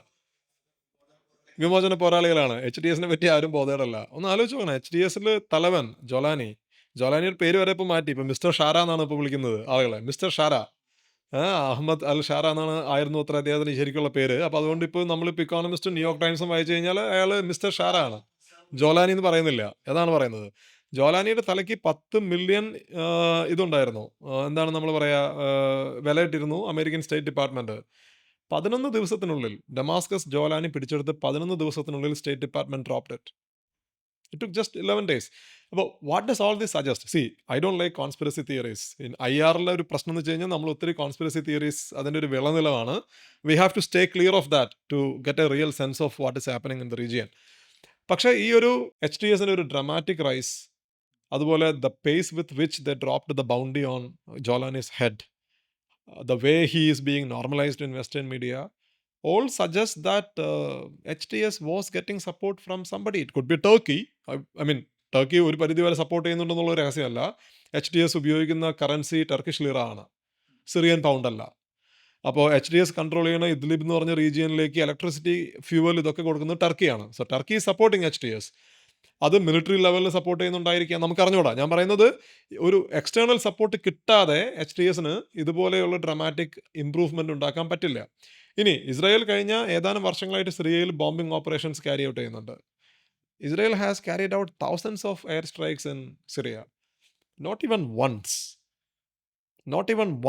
വിമോചന പോരാളികളാണ്. എച്ച് ടി എസിനെ പറ്റി ആരും ബോധേഡല്ല. ഒന്ന് ആലോചിച്ച് നോക്കണം. എച്ച് ടി എസിൽ തലവൻ ജോലാനിയുടെ പേര് വരെ ഇപ്പോൾ മാറ്റി. ഇപ്പം മിസ്റ്റർ ഷാര എന്നാണ് ഇപ്പോൾ വിളിക്കുന്നത് ആളുകളെ. മിസ്റ്റർ ഷാര, അഹമ്മദ് അൽ ഷാര ആയിരുന്നു അത്ര അദ്ദേഹത്തിന് ശരിക്കുള്ള പേര്. അപ്പോൾ അതുകൊണ്ട് ഇപ്പോൾ നമ്മളിപ്പോൾ ഇക്കോണമിസ്റ്റും ന്യൂയോർക്ക് ടൈംസും വായിച്ചു കഴിഞ്ഞാൽ അയാൾ മിസ്റ്റർ ഷാര ആണ്, ജോലാനി എന്ന് പറയുന്നില്ല. അതാണ് പറയുന്നത്. ജോലാനിയുടെ തലയ്ക്ക് 10 മില്യൺ ഇതുണ്ടായിരുന്നു, എന്താണ് നമ്മൾ പറയുക, വിലയിട്ടിരുന്നു അമേരിക്കൻ സ്റ്റേറ്റ് ഡിപ്പാർട്ട്മെൻറ്റ്. 11 ദിവസത്തിനുള്ളിൽ ഡമാസ്കസ് ജോലാനി പിടിച്ചെടുത്ത് 11 ദിവസത്തിനുള്ളിൽ state department dropped it. It took just 11 days. അപ്പോൾ what does all this suggest? See, I don't like conspiracy theories. IRലെ ഒരു പ്രശ്നം എന്ന് വെച്ച് കഴിഞ്ഞാൽ നമ്മൾ ഒത്തിരി കോൺസ്പിറസി തിയറീസ് അതിൻ്റെ ഒരു വിളനിലമാണ്. We have to stay clear of that to get a real sense of what is happening in the region. പക്ഷേ ഈ ഒരു എച്ച് ടി എസിൻ്റെ ഒരു ഡ്രമാറ്റിക് റൈസ്, അതുപോലെ the pace with which the dropped the bounty on Jolani's head, the way he is being normalized in Western media, all suggest that HTS was getting support from somebody. It could be Turkey. I mean, Turkey ഒരു പരിധി വരെ support ചെയ്യുന്നുണ്ടെന്നുള്ള രഹസ്യമല്ല. H T S ഉപയോഗിക്കുന്ന currency Turkish lira ആണ്, Syrian pound അല്ല. അപ്പോൾ H T S control ചെയ്യുന്ന ഇദ്ലിബ് എന്ന് പറഞ്ഞ റീജിയനിലേക്ക് ഇലക്ട്രിസിറ്റി, ഫ്യൂവൽ ഇതൊക്കെ കൊടുക്കുന്നത് ടർക്കിയാണ്. So Turkey is supporting H T S. അത് മിലിറ്ററി ലെവലിൽ സപ്പോർട്ട് ചെയ്യുന്നുണ്ടായിരിക്കാം, നമുക്കറിഞ്ഞൂടാ. ഞാൻ പറയുന്നത് ഒരു എക്സ്റ്റേണൽ സപ്പോർട്ട് കിട്ടാതെ എച്ച് ടി എസിന് ഇതുപോലെയുള്ള ഡ്രമാറ്റിക് ഇംപ്രൂവ്മെൻ്റ് ഉണ്ടാക്കാൻ പറ്റില്ല. ഇനി ഇസ്രായേൽ കഴിഞ്ഞ ഏതാനും വർഷങ്ങളായിട്ട് സിറിയയിൽ ബോംബിംഗ് ഓപ്പറേഷൻസ് ക്യാരി ഔട്ട് ചെയ്യുന്നുണ്ട്. Israel has carried out thousands of air strikes in Syria. Not even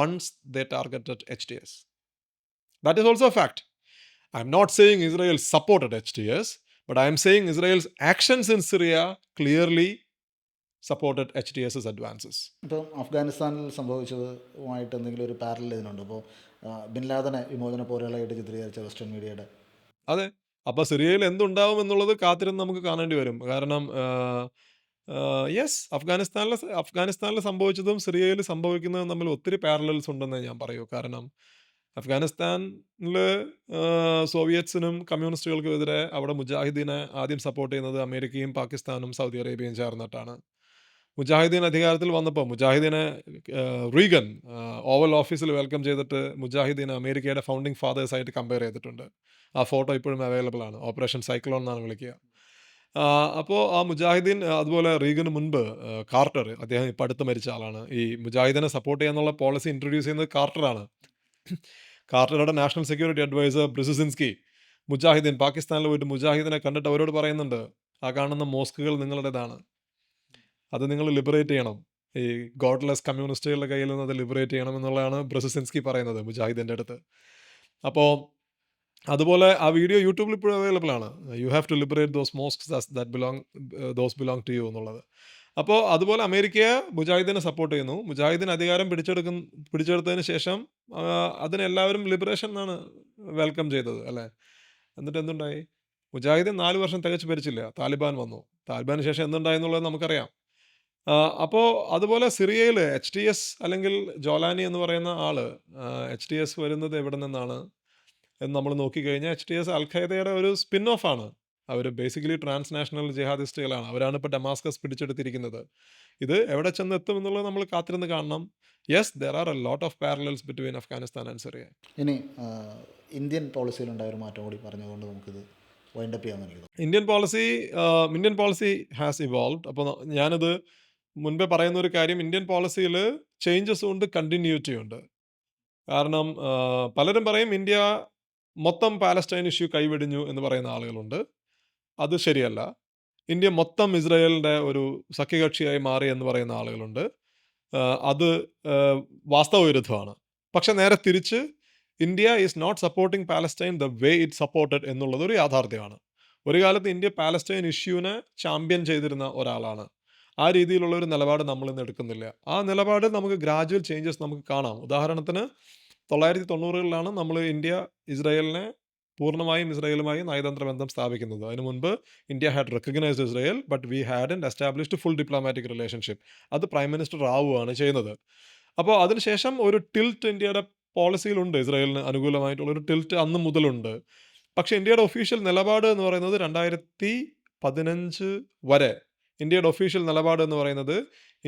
once they targeted HTS. That is also a fact. I'm not saying Israel supported HTS, but I am saying Israel's actions in Syria clearly supported HTS's advances. ഇപ്പം അഫ്ഗാനിസ്ഥാനിൽ സംഭവിച്ചതുമായിട്ട് എന്തെങ്കിലും ഒരു parallel ഇതിനുണ്ട്? ഇപ്പോൾ bin ലാദനെ വിമോചന പോരാളിയായിട്ട് ചിത്രീകരിച്ച western മീഡിയയുടെ. അതെ. അപ്പോൾ സിറിയയിൽ എന്തുണ്ടാവും എന്നുള്ളത് കാത്തിരുന്ന് നമുക്ക് കാണേണ്ടി വരും. കാരണം യെസ്, അഫ്ഗാനിസ്ഥാനിൽ സംഭവിച്ചതും സിറിയയിൽ സംഭവിക്കുന്നതും തമ്മിൽ ഒത്തിരി പാരലൽസ് ഉണ്ടെന്ന് ഞാൻ പറയൂ. കാരണം അഫ്ഗാനിസ്ഥാനിൽ സോവിയറ്റ്സിനും കമ്മ്യൂണിസ്റ്റുകൾക്കും എതിരെ അവിടെ മുജാഹിദീനെ ആദ്യം സപ്പോർട്ട് ചെയ്യുന്നത് അമേരിക്കയും പാകിസ്ഥാനും സൗദി അറേബ്യയും ചേർന്നിട്ടാണ്. മുജാഹിദീൻ അധികാരത്തിൽ വന്നപ്പോൾ മുജാഹിദീനെ റീഗൻ ഓവൽ ഓഫീസിൽ വെൽക്കം ചെയ്തിട്ട് മുജാഹിദീനെ അമേരിക്കയുടെ ഫൗണ്ടിങ് ഫാദേഴ്സായിട്ട് കമ്പയർ ചെയ്തിട്ടുണ്ട്. ആ ഫോട്ടോ ഇപ്പോഴും അവൈലബിൾ ആണ്. ഓപ്പറേഷൻ സൈക്ലോൺ എന്നാണ് വിളിക്കുക. അപ്പോൾ ആ മുജാഹിദീൻ, അതുപോലെ റീഗന് മുൻപ് കാർട്ടർ, അദ്ദേഹം ഇപ്പം അടുത്ത് മരിച്ച ആളാണ്, ഈ മുജാഹിദിനെ സപ്പോർട്ട് ചെയ്യാന്നുള്ള പോളിസി ഇൻട്രൊഡ്യൂസ് ചെയ്യുന്നത് കാർട്ടറാണ്. കാർട്ടറുടെ നാഷണൽ സെക്യൂരിറ്റി അഡ്വൈസർ ബ്രിസിൻസ്കി മുജാഹിദീൻ പാകിസ്ഥാനിൽ പോയിട്ട് മുജാഹിദിനെ കണ്ടിട്ട് അവരോട് പറയുന്നുണ്ട്, ആ കാണുന്ന മോസ്കുകൾ നിങ്ങളുടേതാണ്, അത് നിങ്ങൾ ലിബറേറ്റ് ചെയ്യണം, ഈ ഗോഡ്ലെസ് കമ്മ്യൂണിസ്റ്റുകളുടെ കയ്യിൽ നിന്ന് അത് ലിബറേറ്റ് ചെയ്യണമെന്നുള്ളതാണ് ബ്രസസിൻസ്കി പറയുന്നത് മുജാഹിദിൻ്റെ അടുത്ത്. അപ്പോൾ അതുപോലെ ആ വീഡിയോ യൂട്യൂബിൽ ഇപ്പോഴും അവൈലബിൾ ആണ്. You have to liberate those belong to you എന്നുള്ളത്. അപ്പോൾ അതുപോലെ അമേരിക്ക മുജാഹിദിനെ സപ്പോർട്ട് ചെയ്യുന്നു. മുജാഹിദിന് അധികാരം പിടിച്ചെടുത്തതിന് ശേഷം അതിനെല്ലാവരും ലിബറേഷൻ എന്നാണ് വെൽക്കം ചെയ്തത് അല്ലേ. എന്നിട്ട് എന്തുണ്ടായി? മുജാഹിദ് 4 വർഷം തികച്ച് ഭരിച്ചില്ല. താലിബാൻ വന്നു. താലിബാന് ശേഷം എന്തുണ്ടായി എന്നുള്ളത് നമുക്കറിയാം. അപ്പോൾ അതുപോലെ സിറിയയിൽ HTS അല്ലെങ്കിൽ ജോലാനി എന്ന് പറയുന്ന ആള് HTS വരുന്നത് എവിടെ നിന്നാണ് എന്ന് നമ്മൾ നോക്കിക്കഴിഞ്ഞാൽ HTS അൽ ഖൈദയുടെ ഒരു സ്പിൻ ഓഫ് ആണ്. അവർ ബേസിക്കലി ട്രാൻസ്നാഷണൽ ജിഹാദിസ്റ്റുകളാണ്. അവരാണ് ഇപ്പോൾ ഡമാസ്കസ് പിടിച്ചെടുത്തിരിക്കുന്നത്. ഇത് എവിടെ ചെന്നെത്തും എന്നുള്ളത് നമ്മൾ കാത്തിരുന്ന് കാണണം. Yes, there are a lot of parallels between Afghanistan and Syria. ഇനി ഇന്ത്യൻ പോളിസിയിലുണ്ടായ ഒരു മാറ്റം കൂടി പറഞ്ഞുകൊണ്ട് നമുക്കിത് വൈൻഡപ്പ് ചെയ്യാമെന്ന് എനിക്ക് തോന്നുന്നു. Indian policy has evolved. അപ്പോൾ ഞാനത് മുൻപേ പറയുന്ന ഒരു കാര്യം, ഇന്ത്യൻ പോളിസിയിൽ ചേഞ്ചസ് ഉണ്ട്, കണ്ടിന്യൂറ്റി ഉണ്ട്. കാരണം പലരും പറയും ഇന്ത്യ മൊത്തം പാലസ്റ്റൈൻ ഇഷ്യൂ കൈവെടിഞ്ഞു എന്ന് പറയുന്ന ആളുകളുണ്ട്. അത് ശരിയല്ല. ഇന്ത്യ മൊത്തം ഇസ്രായേലിൻ്റെ ഒരു സഖ്യകക്ഷിയായി മാറി എന്ന് പറയുന്ന ആളുകളുണ്ട്. അത് വാസ്തവവിരുദ്ധമാണ്. പക്ഷെ നേരെ തിരിച്ച് India is not supporting Palestine the way it supported എന്നുള്ളത് ഒരു യാഥാർത്ഥ്യമാണ്. ഒരു കാലത്ത് ഇന്ത്യ പാലസ്റ്റൈൻ ഇഷ്യൂവിനെ ചാമ്പ്യൻ ചെയ്തിരുന്ന ഒരാളാണ്. ആ രീതിയിലുള്ള ഒരു നിലപാട് നമ്മളിന്ന് എടുക്കുന്നില്ല. ആ നിലപാട് നമുക്ക് ഗ്രാജുവൽ ചേഞ്ചസ് നമുക്ക് കാണാം. ഉദാഹരണത്തിന് 1990കളിലാണ് നമ്മൾ ഇന്ത്യ ഇസ്രായേലിനെ പൂർണ്ണമായും ഇസ്രായേലുമായി നയതന്ത്ര ബന്ധം സ്ഥാപിക്കുന്നത്. അതിനു മുൻപ് India had recognised Israel, but we hadn't established full diplomatic relationship. അത് പ്രൈം മിനിസ്റ്റർ റാവു ആണ് ചെയ്യുന്നത്. അപ്പോൾ അതിനുശേഷം ഒരു ടിൽറ്റ് ഇന്ത്യയുടെ പോളിസിയിലുണ്ട്. ഇസ്രായേലിന് അനുകൂലമായിട്ടുള്ളൊരു ടിൽറ്റ് അന്ന് മുതലുണ്ട്. പക്ഷേ ഇന്ത്യയുടെ ഒഫീഷ്യൽ നിലപാട് എന്ന് പറയുന്നത് 2015 വരെ ഇന്ത്യയുടെ ഒഫീഷ്യൽ നിലപാട് എന്ന് പറയുന്നത്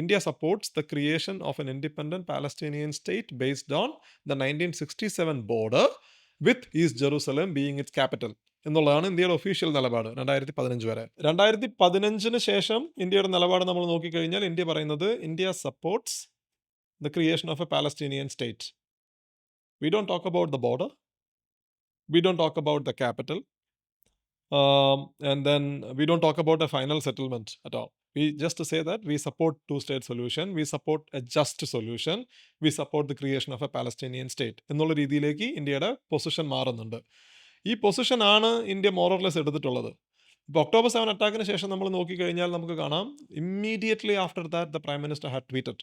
India supports the creation of N independent Palestinian state based on the 1967 border with east Jerusalem being it's capital എന്നുള്ളതാണ് ഇന്ത്യയുടെ ഒഫീഷ്യൽ നിലപാട് 2015 വരെ. 2015 ശേഷം ഇന്ത്യയുടെ നിലപാട് നമ്മൾ നോക്കിക്കഴിഞ്ഞാൽ ഇന്ത്യ പറയുന്നത് India supports the creation of A Palestinian state. We don't talk about the border. We don't talk about the capital. And then we don't talk about a final settlement at all. We just say that we support two-state solution. We support a just solution. We support the creation of a Palestinian state. എന്നുള്ള രീതിയിലേക്ക് ഇന്ത്യയുടെ position മാറുന്നുണ്ട്. ഈ പൊസിഷനാണ് India more or less എടുത്തിട്ടുള്ളത്. ഇപ്പോൾ October 7 അറ്റാക്കിന് ശേഷം നമ്മൾ നോക്കിക്കഴിഞ്ഞാൽ നമുക്ക് കാണാം, immediately after that the prime minister had tweeted.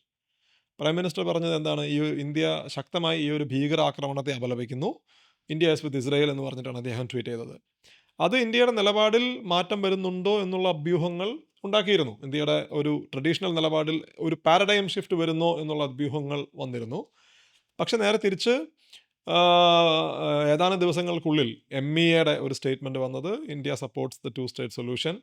Prime minister പറഞ്ഞത് എന്താണ്? ഇന്ത്യ ശക്തമായി ഈ ഒരു ഭീകരാക്രമണത്തെ അപലപിക്കുന്നു. ഇന്ത്യ ഈസ് വിത്ത് ഇസ്രായേൽ എന്ന് പറഞ്ഞിട്ടാണ് അദ്ദേഹം ട്വീറ്റ് ചെയ്തത്. അത് ഇന്ത്യയുടെ നിലപാടിൽ മാറ്റം വരുന്നുണ്ടോ എന്നുള്ള അഭ്യൂഹങ്ങൾ ഉണ്ടാക്കിയിരുന്നു. ഇന്ത്യയുടെ ഒരു ട്രഡീഷണൽ നിലപാടിൽ ഒരു പാരഡൈം ഷിഫ്റ്റ് വരുന്നോ എന്നുള്ള അഭ്യൂഹങ്ങൾ വന്നിരുന്നു. പക്ഷെ നേരെ തിരിച്ച് ഏതാനും ദിവസങ്ങൾക്കുള്ളിൽ MEAയുടെ ഒരു സ്റ്റേറ്റ്മെൻറ്റ് വന്നത് India supports the 2-state solution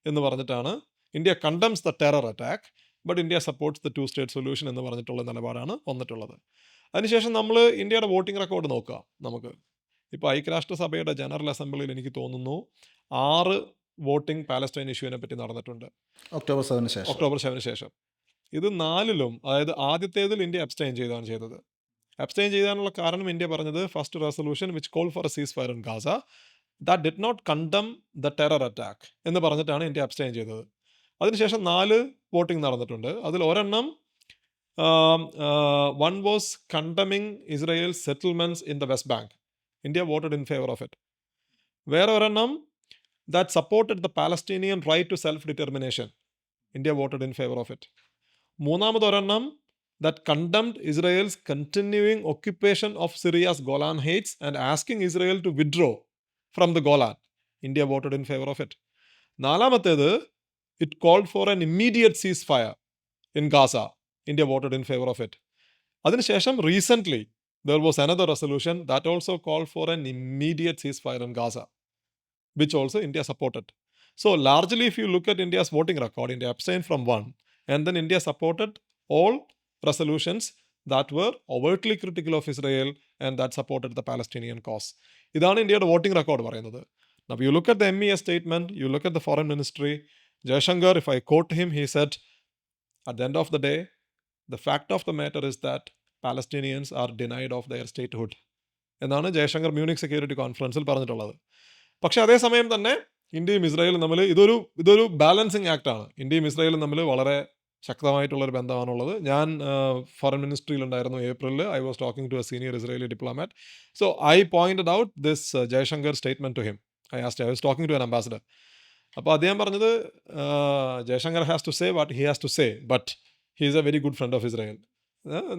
എന്ന് പറഞ്ഞിട്ടാണ്. India condemns the terror attack, but India supports the 2-state solution എന്ന് പറഞ്ഞിട്ടുള്ള നിലപാടാണ് വന്നിട്ടുള്ളത്. അതിനുശേഷം നമ്മൾ ഇന്ത്യയുടെ വോട്ടിംഗ് റെക്കോർഡ് നോക്കുക. നമുക്ക് ഇപ്പോൾ ഐക്യരാഷ്ട്രസഭയുടെ ജനറൽ അസംബ്ലിയിൽ എനിക്ക് തോന്നുന്നു 6 വോട്ടിംഗ് പാലസ്റ്റൈൻ ഇഷ്യൂവിനെ പറ്റി നടന്നിട്ടുണ്ട് ഒക്ടോബർ 7 ശേഷം. ഇത് 4ലും, അതായത് ആദ്യത്തേതിൽ ഇന്ത്യ അബ്സ്റ്റൈൻ ചെയ്താണ് ചെയ്തത്. അബ്സ്റ്റൈൻ ചെയ്യാനുള്ള കാരണം ഇന്ത്യ പറഞ്ഞത് first resolution which call for a ceasefire in Gaza that did not condemn the terror attack എന്ന് പറഞ്ഞിട്ടാണ് ഇന്ത്യ അബ്സ്റ്റൈൻ ചെയ്തത്. അതിനുശേഷം 4 വോട്ടിംഗ് നടന്നിട്ടുണ്ട്. അതിൽ ഒരെണ്ണം one was condemning Israel's settlements in the West Bank. India voted in favor of it. വേറെ ഒരെണ്ണം that supported the Palestinian right to self-determination. India voted in favor of it. മൂന്നാമത് ഒരെണ്ണം that condemned Israel's continuing occupation of Syria's Golan Heights and asking Israel to withdraw from the Golan. India voted in favor of it. നാലാമത്തേത് it called for an immediate ceasefire in Gaza. India voted in favor of it. അതിനുശേഷം recently there was another resolution that also called for an immediate ceasefire in Gaza, which also India supported. So largely if you look at India's voting record, India abstained from one, and then India supported all resolutions that were overtly critical of Israel and that supported the Palestinian cause. ഇതാണ് ഇന്ത്യയുടെ voting record പറയുന്നത്. Now you look at the MEA statement, you look at the foreign ministry, Jaishankar, if I quote him, he said, at the end of the day, the fact of the matter is that Palestinians are denied of their statehood എന്നാണ് Jaishankar Munich security കോൺഫറൻസിൽ പറഞ്ഞിട്ടുള്ളത്. പക്ഷേ അതേസമയം തന്നെ ഇന്ത്യയും ഇസ്രായേലും തമ്മിൽ ഇതൊരു ബാലൻസിങ് ആക്റ്റാണ്. ഇന്ത്യയും ഇസ്രായേലും തമ്മിൽ വളരെ ശക്തമായിട്ടുള്ളൊരു ബന്ധമാണുള്ളത്. ഞാൻ ഫോറിൻ മിനിസ്ട്രിയിലുണ്ടായിരുന്നു ഏപ്രിലിൽ. I was talking to a senior Israeli diplomat. So I pointed out this Jaishankar statement to him. I was talking to an ambassador. അപ്പോൾ അദ്ദേഹം പറഞ്ഞത്, Jaishankar has to say what he has to say, but he is a very good friend of Israel.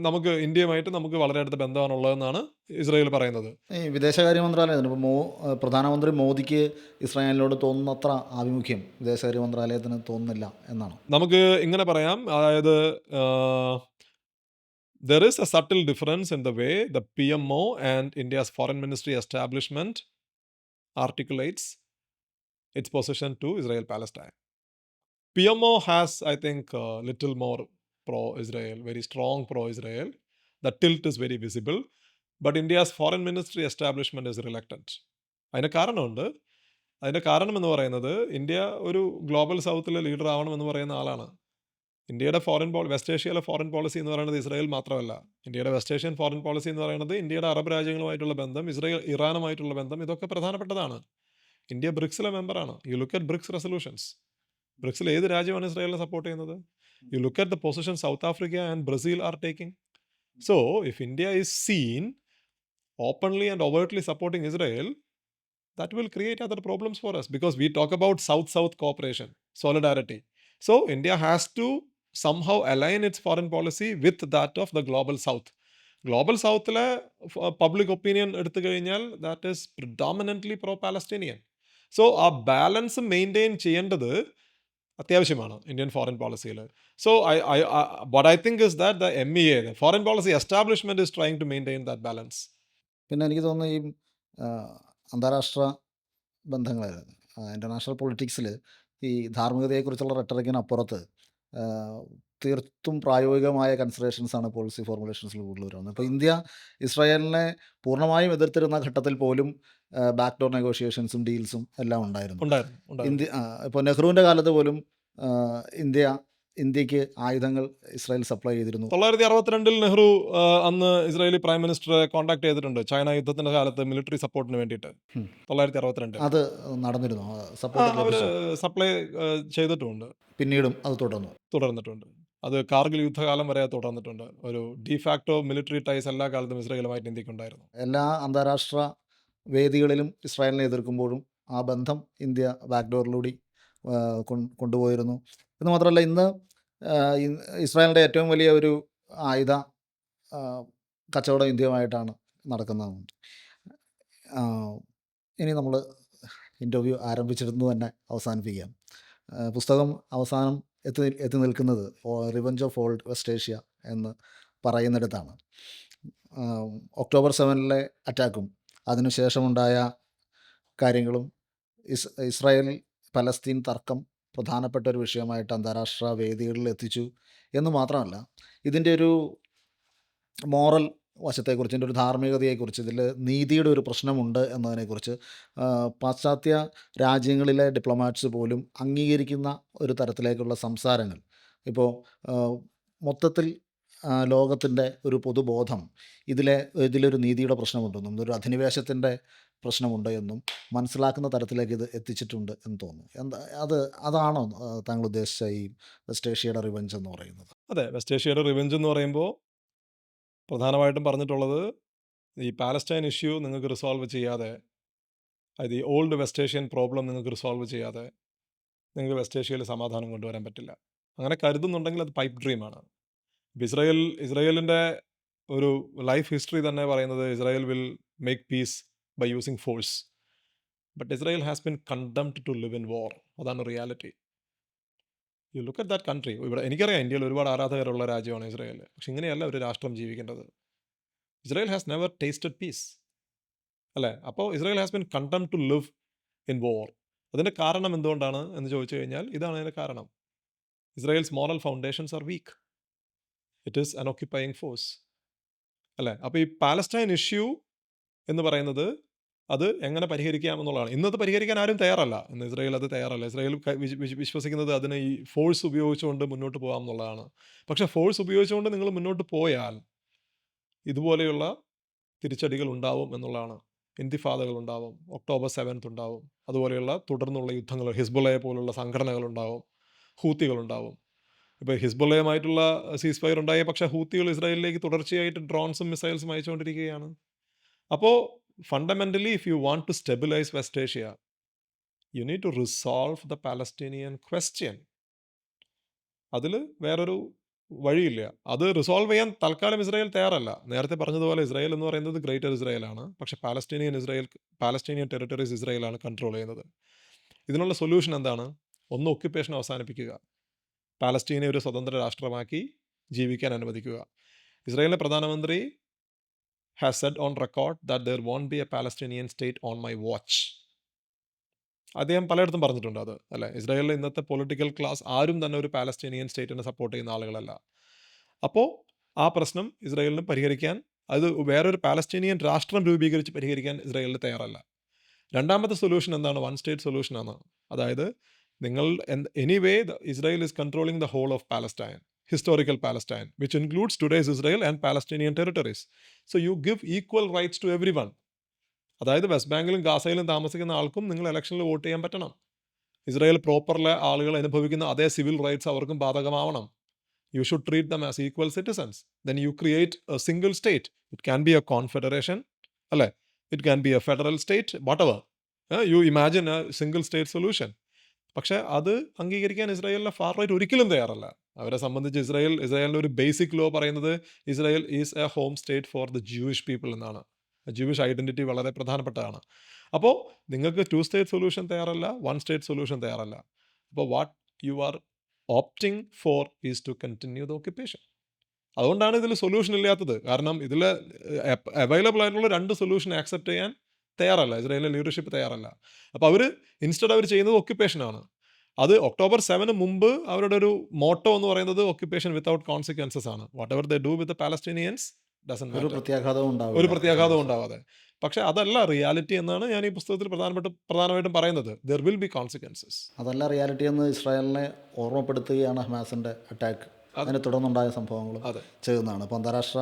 നമുക്ക് ഇന്ത്യയുമായിട്ട് നമുക്ക് വളരെ അടുത്ത ബന്ധമാണുള്ളതെന്നാണ് Israel പറയുന്നത്. ഈ വിദേശകാര്യ മന്ത്രാലയത്തിന് ഇപ്പോൾ പ്രധാനമന്ത്രി മോദിക്ക് ഇസ്രായേലിനോട് തോന്നുന്നത്ര ആഭിമുഖ്യം വിദേശകാര്യ മന്ത്രാലയത്തിന് തോന്നുന്നില്ല എന്നാണ്. നമുക്ക് ഇങ്ങനെ പറയാം, അതായത് there is a subtle difference in the way the PMO and India's foreign ministry establishment articulates its position to Israel-Palestine. PMO has, I think, little more pro-Israel, very strong pro-Israel. The tilt is very visible. But India's foreign ministry establishment is reluctant. അതിന് കാരണമുണ്ട്. അതിൻ്റെ കാരണം എന്ന് പറയുന്നത്, India ഒരു global സൗത്തിലെ leader ആവണമെന്ന് പറയുന്ന ആളാണ്. ഇന്ത്യയുടെ വെസ്റ്റ് ഏഷ്യയിലെ ഫോറിൻ പോളിസി എന്ന് പറയുന്നത് ഇസ്രായേൽ മാത്രമല്ല. ഇന്ത്യയുടെ വെസ്റ്റ് ഏഷ്യൻ ഫോറിൻ പോളിസി എന്ന് പറയുന്നത് ഇന്ത്യയുടെ അറബ് രാജ്യങ്ങളുമായിട്ടുള്ള ബന്ധം, ഇറാനുമായിട്ടുള്ള ബന്ധം, ഇതൊക്കെ പ്രധാനപ്പെട്ടതാണ്. ഇന്ത്യ ബ്രിക്സിലെ മെമ്പറാണ്. You look at BRICS resolutions. ബ്രിക്സിൽ ഏത് രാജ്യമാണ് ഇസ്രായേലിനെ സപ്പോർട്ട് ചെയ്യുന്നത്? You look at the position South Africa and Brazil are taking. So if India is seen openly and overtly supporting Israel, that will create other problems for us, because we talk about South-South cooperation, solidarity. So India has to somehow align its foreign policy with that of the global South. Global Southലെ public opinion എടുത്തു കഴിഞ്ഞാൽ that is predominantly pro-Palestinian. So ആ balance maintain ചെയ്യേണ്ടത് അത്യാവശ്യമാണ് Indian foreign പോളിസിയിൽ. So what I think is that the MEA, the foreign policy establishment, is trying to maintain that balance. പിന്നെ എനിക്ക് തോന്നുന്നു ഈ അന്താരാഷ്ട്ര ബന്ധങ്ങൾ, ഇൻ്റർനാഷണൽ പൊളിറ്റിക്സിൽ ഈ ധാർമ്മികതയെക്കുറിച്ചുള്ള റെട്ടറിക്കിനപ്പുറത്ത് തീർത്തും പ്രായോഗികമായ കൺസിഡറേഷൻസാണ് പോളിസി ഫോർമുലേഷൻസിൽ കൂടുതൽ വരുന്നത്. ഇപ്പോൾ ഇന്ത്യ ഇസ്രായേലിനെ പൂർണ്ണമായും എതിർത്തിരുന്ന ഘട്ടത്തിൽ പോലും ബാക്ക് ഡോർ നെഗോഷിയേഷൻസും ഡീൽസും എല്ലാം ഉണ്ടായിരുന്നു. ഇന്ത്യ ഇപ്പോൾ നെഹ്റുവിൻ്റെ കാലത്ത് പോലും ഇന്ത്യക്ക് ആയുധങ്ങൾ ഇസ്രായേൽ സപ്ലൈ ചെയ്തിരുന്നു. 1962 നെഹ്റു അന്ന് ഇസ്രായേലി പ്രൈം മിനിസ്റ്ററെ കോൺടാക്ട് ചെയ്തിട്ടുണ്ട് ചൈന യുദ്ധത്തിന്റെ കാലത്ത് മിലിറ്ററി സപ്പോർട്ടിന് വേണ്ടിയിട്ട്. 1962 അത് നടന്നിരുന്നു. അവർ സപ്ലൈ ചെയ്തിട്ടുമുണ്ട്. പിന്നീടും അത് തുടർന്നിട്ടുണ്ട്. അത് കാർഗിൽ യുദ്ധകാലം വരെ തുടർന്നിട്ടുണ്ട്. ഒരു ഡിഫാക്ടോ മിലിറ്ററി ടൈസ് എല്ലാ കാലത്തും ഇസ്രായേലുമായിട്ട് ഇന്ത്യക്കുണ്ടായിരുന്നു. എല്ലാ അന്താരാഷ്ട്ര വേദികളിലും ഇസ്രായേലിനെ എതിർക്കുമ്പോഴും ആ ബന്ധം ഇന്ത്യ ബാക്ക്ഡോറിലൂടെ കൊണ്ടുപോയിരുന്നു. എന്ന് മാത്രമല്ല, ഇന്ന് ഇസ്രായേലിൻ്റെ ഏറ്റവും വലിയ ഒരു ആയുധ കച്ചവടം ഇന്ത്യയുമായിട്ടാണ് നടക്കുന്നത്. ഇനി നമ്മൾ ഇൻ്റർവ്യൂ ആരംഭിച്ചിരുന്നു തന്നെ അവസാനിപ്പിക്കാം. പുസ്തകം അവസാനം എത്തി നിൽക്കുന്നത് revenge of old west Asia എന്ന് പറയുന്നിടത്താണ്. ഒക്ടോബർ 7 അറ്റാക്കും അതിനുശേഷമുണ്ടായ കാര്യങ്ങളും ഇസ്രായേൽ പലസ്തീൻ തർക്കം പ്രധാനപ്പെട്ട ഒരു വിഷയമായിട്ട് അന്താരാഷ്ട്ര വേദികളിൽ എത്തിച്ചു എന്ന് മാത്രമല്ല, ഇതിൻ്റെ ഒരു മോറൽ വശത്തെക്കുറിച്ച്, ഇതിൻ്റെ ഒരു ധാർമ്മികതയെക്കുറിച്ച്, ഇതിൽ നീതിയുടെ ഒരു പ്രശ്നമുണ്ട് എന്നതിനെക്കുറിച്ച് പാശ്ചാത്യ രാജ്യങ്ങളിലെ ഡിപ്ലോമാറ്റ്സ് പോലും അംഗീകരിക്കുന്ന ഒരു തരത്തിലേക്കുള്ള സംസാരങ്ങൾ ഇപ്പോൾ മൊത്തത്തിൽ ലോകത്തിൻ്റെ ഒരു പൊതുബോധം ഇതിലൊരു നീതിയുടെ പ്രശ്നമുണ്ടെന്നും ഇതൊരു അധിനിവേശത്തിൻ്റെ പ്രശ്നമുണ്ട് എന്നും മനസ്സിലാക്കുന്ന തരത്തിലേക്ക് ഇത് എത്തിച്ചിട്ടുണ്ട് എന്ന് തോന്നുന്നു. അതാണോ താങ്കൾ ഉദ്ദേശിച്ച ഈ വെസ്റ്റ് ഏഷ്യയുടെ റിവഞ്ച് എന്ന് പറയുന്നത്? അതെ, വെസ്റ്റ് ഏഷ്യയുടെ റിവഞ്ച് എന്ന് പറയുമ്പോൾ പ്രധാനമായിട്ടും പറഞ്ഞിട്ടുള്ളത്, ഈ പാലസ്റ്റൈൻ ഇഷ്യൂ നിങ്ങൾക്ക് റിസോൾവ് ചെയ്യാതെ, അത് ഈ ഓൾഡ് വെസ്റ്റ് ഏഷ്യൻ പ്രോബ്ലം നിങ്ങൾക്ക് റിസോൾവ് ചെയ്യാതെ നിങ്ങൾക്ക് വെസ്റ്റ് ഏഷ്യയിൽ സമാധാനം കൊണ്ടുവരാൻ പറ്റില്ല. അങ്ങനെ കരുതുന്നുണ്ടെങ്കിൽ അത് പൈപ്പ് ഡ്രീമാണ്. ഇസ്രായേലിൻ്റെ ഒരു ലൈഫ് ഹിസ്റ്ററി തന്നെ പറയുന്നത് Israel will make piece by using force. But Israel has been condemned to live in war. അതാണ് reality. U look at that country. ഇവിടെ എനിക്കറിയാം ഇന്ത്യയിൽ ഒരുപാട് ആരാധകരുള്ള രാജ്യമാണ് ഇസ്രായേൽ. പക്ഷെ ഇങ്ങനെയല്ല ഒരു രാഷ്ട്രം ജീവിക്കേണ്ടത്. Israel has never tasted peace, അല്ലേ? അപ്പോൾ Israel has been condemned to live in war. അതിൻ്റെ കാരണം എന്തുകൊണ്ടാണ് എന്ന് ചോദിച്ചു കഴിഞ്ഞാൽ ഇതാണ് അതിൻ്റെ കാരണം. Israel's moral foundations are weak. It is an occupying force, അല്ലേ? അപ്പോൾ ഈ പാലസ്റ്റൈൻ ഇഷ്യൂ എന്ന് പറയുന്നത് അത് എങ്ങനെ പരിഹരിക്കാം എന്നുള്ളതാണ്. ഇന്നത് പരിഹരിക്കാൻ ആരും തയ്യാറല്ല. ഇന്ന് ഇസ്രായേൽ അത് തയ്യാറല്ല. ഇസ്രായേൽ വിശ്വസിക്കുന്നത് അതിന് ഈ ഫോഴ്സ് ഉപയോഗിച്ചുകൊണ്ട് മുന്നോട്ട് പോകാം എന്നുള്ളതാണ്. പക്ഷേ ഫോഴ്സ് ഉപയോഗിച്ചുകൊണ്ട് നിങ്ങൾ മുന്നോട്ട് പോയാൽ ഇതുപോലെയുള്ള തിരിച്ചടികൾ ഉണ്ടാവും എന്നുള്ളതാണ്. ഇന്തിഫാദകൾ ഉണ്ടാവും, ഒക്ടോബർ 7 ഉണ്ടാവും, അതുപോലെയുള്ള തുടർന്നുള്ള യുദ്ധങ്ങൾ, ഹിസ്ബുള്ളയെ പോലുള്ള സംഘടനകളുണ്ടാവും, ഹൂത്തികളുണ്ടാവും. ഇപ്പോൾ ഹിസ്ബുള്ളയുമായിട്ടുള്ള സീസ് ഫയർ ഉണ്ടായി, പക്ഷേ ഹൂത്തികൾ ഇസ്രായേലിലേക്ക് തുടർച്ചയായിട്ട് ഡ്രോൺസും മിസൈൽസും അയച്ചുകൊണ്ടിരിക്കുകയാണ്. അപ്പോൾ fundamentally if you want to stabilise West Asia, you need to resolve the Palestinian question. അതിൽ വേറൊരു വഴിയില്ല. അത് റിസോൾവ് ചെയ്യാൻ തൽക്കാലം ഇസ്രായേൽ തയ്യാറല്ല. നേരത്തെ പറഞ്ഞതുപോലെ ഇസ്രായേൽ എന്ന് പറയുന്നത് ഗ്രേറ്റർ ഇസ്രായേലാണ്. പക്ഷേ പാലസ്റ്റീനിയൻ ടെറിട്ടറീസ് ഇസ്രായേലാണ് കൺട്രോൾ ചെയ്യുന്നത്. ഇതിനുള്ള സൊല്യൂഷൻ എന്താണ്? ഒന്ന്, ഒക്യുപ്പേഷൻ അവസാനിപ്പിക്കുക. പാലസ്റ്റീനെ ഒരു സ്വതന്ത്ര രാഷ്ട്രമാക്കി ജീവിക്കാൻ അനുവദിക്കുക. ഇസ്രായേലിലെ പ്രധാനമന്ത്രി has said on record that there won't be a Palestinian state on my watch. അദ്ദേഹം പലയിടത്തും പറഞ്ഞിട്ടുണ്ട് അത്, അല്ലേ? ഇസ്രായേലിലെ ഇന്നത്തെ പൊളിറ്റിക്കൽ ക്ലാസ് ആരും തന്നെ ഒരു പാലസ്റ്റീനിയൻ സ്റ്റേറ്റിനെ സപ്പോർട്ട് ചെയ്യുന്ന ആളുകളല്ല. അപ്പോൾ ആ പ്രശ്നം ഇസ്രായേലിന് പരിഹരിക്കാൻ, അത് വേറൊരു പാലസ്റ്റീനിയൻ രാഷ്ട്രം രൂപീകരിച്ച് പരിഹരിക്കാൻ ഇസ്രായേലിന് തയ്യാറല്ല. രണ്ടാമത്തെ സൊല്യൂഷൻ എന്താണ്? വൺ സ്റ്റേറ്റ് സൊല്യൂഷനാണ്. അതായത് നിങ്ങൾ anyway Israel is controlling the whole of Palestine, historical Palestine, which includes today's Israel and Palestinian territories. So you give equal rights to everyone. അതായത് വെസ്റ്റ് ബാങ്കിലും ഗാസയിലും താമസിക്കുന്ന ആൾക്കും നിങ്ങൾ ഇലക്ഷനിൽ വോട്ട് ചെയ്യാൻ പറ്റണം. ഇസ്രായേൽ പ്രോപ്പറിലെ ആളുകൾ അനുഭവിക്കുന്ന അതേ സിവിൽ റൈറ്റ്സ് അവർക്കും ബാധകമാവണം. You should treat them as equal citizens. Then you create a single state. It can be a confederation, അല്ലേ? It can be a federal state, whatever. You imagine a single state solution. പക്ഷേ അത് അംഗീകരിക്കാൻ ഇസ്രായേലിലെ far right ഒരിക്കലും തയ്യാറല്ല. അവരെ സംബന്ധിച്ച് ഇസ്രായേലിൻ്റെ ഒരു ബേസിക് ലോ പറയുന്നത് Israel is A home state for the Jewish people എന്നാണ്. ജൂയിഷ് ഐഡൻറ്റിറ്റി വളരെ പ്രധാനപ്പെട്ടതാണ്. അപ്പോൾ നിങ്ങൾക്ക് 2 സ്റ്റേറ്റ് സൊല്യൂഷൻ തയ്യാറല്ല, 1 സ്റ്റേറ്റ് സൊല്യൂഷൻ തയ്യാറല്ല. അപ്പോൾ what you are opting for is to continue the occupation. അതുകൊണ്ടാണ് ഇതിൽ സൊല്യൂഷൻ ഇല്ലാത്തത്. കാരണം ഇതിൽ അവൈലബിൾ ആയിട്ടുള്ള 2 സൊല്യൂഷൻ ആക്സെപ്റ്റ് ചെയ്യാൻ തയ്യാറല്ല, ഇസ്രായേലിലെ ലീഡർഷിപ്പ് തയ്യാറല്ല. അപ്പോൾ അവർ ചെയ്യുന്നത് ഒക്യുപ്പേഷനാണ്. അത് October 7 മുമ്പ് അവരുടെ ഒരു മോട്ടോ എന്ന് പറയുന്നത് ഒക്യുപ്പേഷൻ വിത്തൗട്ട് കോൺസിക്വൻസസ് ആണ്. Whatever they do with Palestinians doesn't ഒരു പ്രത്യാഘാതവും ഒരു പ്രത്യാഘാതവും ഉണ്ടാവാതെ. പക്ഷേ അതല്ല റിയാലിറ്റി എന്നാണ് ഞാൻ ഈ പുസ്തകത്തിൽ പ്രധാനമായിട്ടും പറയുന്നത്. There will be consequences. അതല്ല റിയാലിറ്റി എന്ന് ഇസ്രായേലിനെ ഓർമ്മപ്പെടുത്തുകയാണ് ഹമാസിൻ്റെ അറ്റാക്ക്, അതിനെ തുടർന്നുണ്ടായ സംഭവങ്ങളും ചെയ്യുന്നതാണ്. ഇപ്പോൾ അന്താരാഷ്ട്ര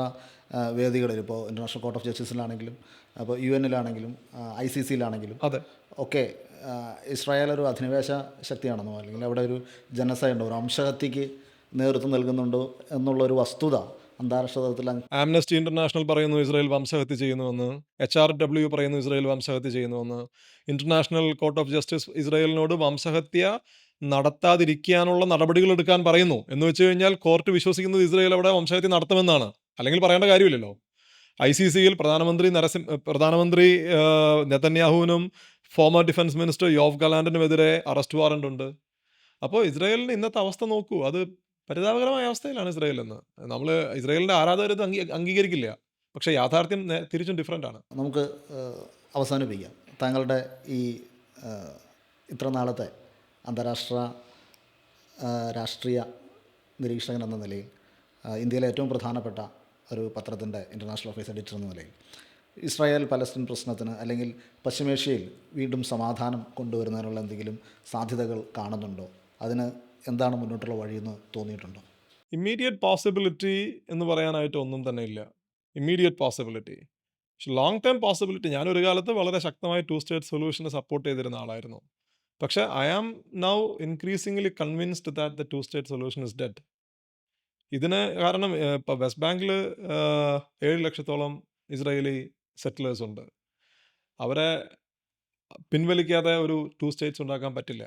വേദികളിൽ, ഇപ്പോൾ ഇൻ്റർനാഷണൽ കോർട്ട് ഓഫ് ജസ്റ്റിസിലാണെങ്കിലും, അപ്പോൾ UN-ലാണെങ്കിലും ICC-യിലാണെങ്കിലും ഒക്കെ ഇസ്രായേൽ ഒരു അധിനിവേശ ശക്തിയാണെന്നോ അല്ലെങ്കിൽ അവിടെ ഒരു ജനസൈഡ് ഉണ്ടോ, ഒരു വംശഹത്യക്ക് നേതൃത്വം നൽകുന്നുണ്ടോ എന്നുള്ളൊരു വസ്തുത അന്താരാഷ്ട്ര തലത്തിൽ ആംനസ്റ്റി ഇന്റർനാഷണൽ പറയുന്നു ഇസ്രായേൽ വംശഹത്യ ചെയ്യുന്നുവെന്ന്. HRW പറയുന്നു ഇസ്രായേൽ വംശഹത്യ ചെയ്യുന്നുവെന്ന്. ഇന്റർനാഷണൽ കോർട്ട് ഓഫ് ജസ്റ്റിസ് ഇസ്രായേലിനോട് വംശഹത്യ നടത്താതിരിക്കാനുള്ള നടപടികൾ എടുക്കാൻ പറയുന്നു. എന്ന് വെച്ച് കഴിഞ്ഞാൽ കോർട്ട് വിശ്വസിക്കുന്നത് ഇസ്രായേൽ അവിടെ വംശഹത്യ നടത്തുമെന്നാണ്. അല്ലെങ്കിൽ പറയേണ്ട കാര്യമില്ലല്ലോ. ICC-യിൽ പ്രധാനമന്ത്രി നെതന്യാഹുവിനും ഫോമർ ഡിഫൻസ് മിനിസ്റ്റർ യോവ് ഗലാന്റിനുമെതിരെ അറസ്റ്റ് വാറണ്ട് ഉണ്ട്. അപ്പോൾ ഇസ്രായേലിൻ്റെ ഇന്നത്തെ അവസ്ഥ നോക്കൂ. അത് പരിതാപകരമായ അവസ്ഥയിലാണ് ഇസ്രായേൽ എന്ന്. നമ്മൾ ഇസ്രായേലിൻ്റെ ആരാധകർ ഇത് അംഗീകരിക്കില്ല. പക്ഷേ യാഥാർത്ഥ്യം തിരിച്ചും ഡിഫറൻ്റ് ആണ്. നമുക്ക് അവസാനിപ്പിക്കാം. താങ്കളുടെ ഈ ഇത്ര നാളത്തെ അന്താരാഷ്ട്ര രാഷ്ട്രീയ നിരീക്ഷകൻ എന്ന നിലയിൽ, ഇന്ത്യയിലെ ഏറ്റവും പ്രധാനപ്പെട്ട ഒരു പത്രത്തിൻ്റെ ഇൻ്റർനാഷണൽ അഫയേഴ്സ് എഡിറ്റർ എന്ന നിലയിൽ, ഇസ്രായേൽ പലസ്തീൻ പ്രശ്നത്തിന് അല്ലെങ്കിൽ പശ്ചിമേഷ്യയിൽ വീണ്ടും സമാധാനം കൊണ്ടുവരുന്നതിനുള്ള എന്തെങ്കിലും സാധ്യതകൾ കാണുന്നുണ്ടോ? അതിന് എന്താണ് മുന്നോട്ടുള്ള വഴിയെന്ന് തോന്നിയിട്ടുണ്ടോ? ഇമ്മീഡിയറ്റ് പോസിബിലിറ്റി എന്ന് പറയാനായിട്ട് ഒന്നും തന്നെ ഇല്ല. Immediate possibility. പക്ഷെ ലോങ് ടേം പോസിബിലിറ്റി, ഞാനൊരു കാലത്ത് വളരെ ശക്തമായി 2 സ്റ്റേറ്റ് സൊല്യൂഷനെ സപ്പോർട്ട് ചെയ്തിരുന്ന ആളായിരുന്നു. പക്ഷേ I am now increasingly convinced that the 2 state solution is dead. ഇതിന് കാരണം ഇപ്പോൾ വെസ്റ്റ് ബാങ്കിൽ 7 ലക്ഷത്തോളം ഇസ്രായേലി സെറ്റിലേഴ്സ് ഉണ്ട്. അവരെ പിൻവലിക്കാതെ ഒരു 2 സ്റ്റേറ്റ്സ് ഉണ്ടാക്കാൻ പറ്റില്ല.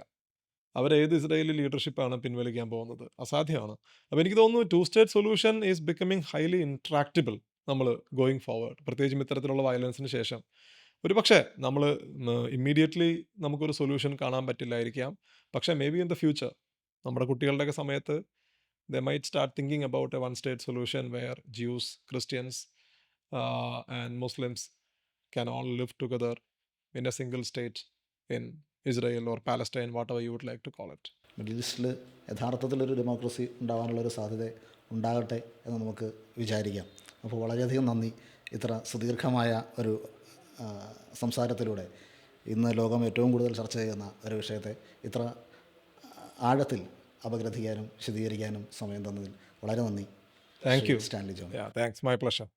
ഏത് ഇസ്രായേലി ലീഡർഷിപ്പാണ് പിൻവലിക്കാൻ പോകുന്നത്? അസാധ്യമാണ്. അപ്പോൾ എനിക്ക് തോന്നുന്നു 2 state solution is becoming highly intractable നമ്മൾ ഗോയിങ് ഫോർവേഡ്, പ്രത്യേകിച്ചും ഇത്തരത്തിലുള്ള വയലൻസിന് ശേഷം. ഒരു പക്ഷേ നമ്മൾ ഇമ്മീഡിയറ്റ്ലി നമുക്കൊരു സൊല്യൂഷൻ കാണാൻ പറ്റില്ലായിരിക്കാം. പക്ഷേ may be in the future നമ്മുടെ കുട്ടികളുടെയൊക്കെ സമയത്ത് they might start thinking about a one state solution where Jews, Christians and Muslims can all live together in a single state in Israel or Palestine, whatever you would like to call it. Middle ഈസ്റ്റിൽ യഥാർത്ഥത്തിലൊരു democracy ഉണ്ടാകാനുള്ളൊരു സാധ്യത ഉണ്ടാകട്ടെ എന്ന് നമുക്ക് വിചാരിക്കാം. അപ്പോൾ വളരെയധികം നന്ദി. ഇത്ര സുദീർഘമായ ഒരു സംസാരത്തിലൂടെ ഇന്ന് ലോകം ഏറ്റവും കൂടുതൽ ചർച്ച ചെയ്യുന്ന ഒരു വിഷയത്തെ ഇത്ര ആഴത്തിൽ അപഗ്രഥിക്കാനും വിശദീകരിക്കാനും സമയം തന്നതിൽ വളരെ നന്ദി. Thank you. Stanley John. Yeah, thanks. My pleasure.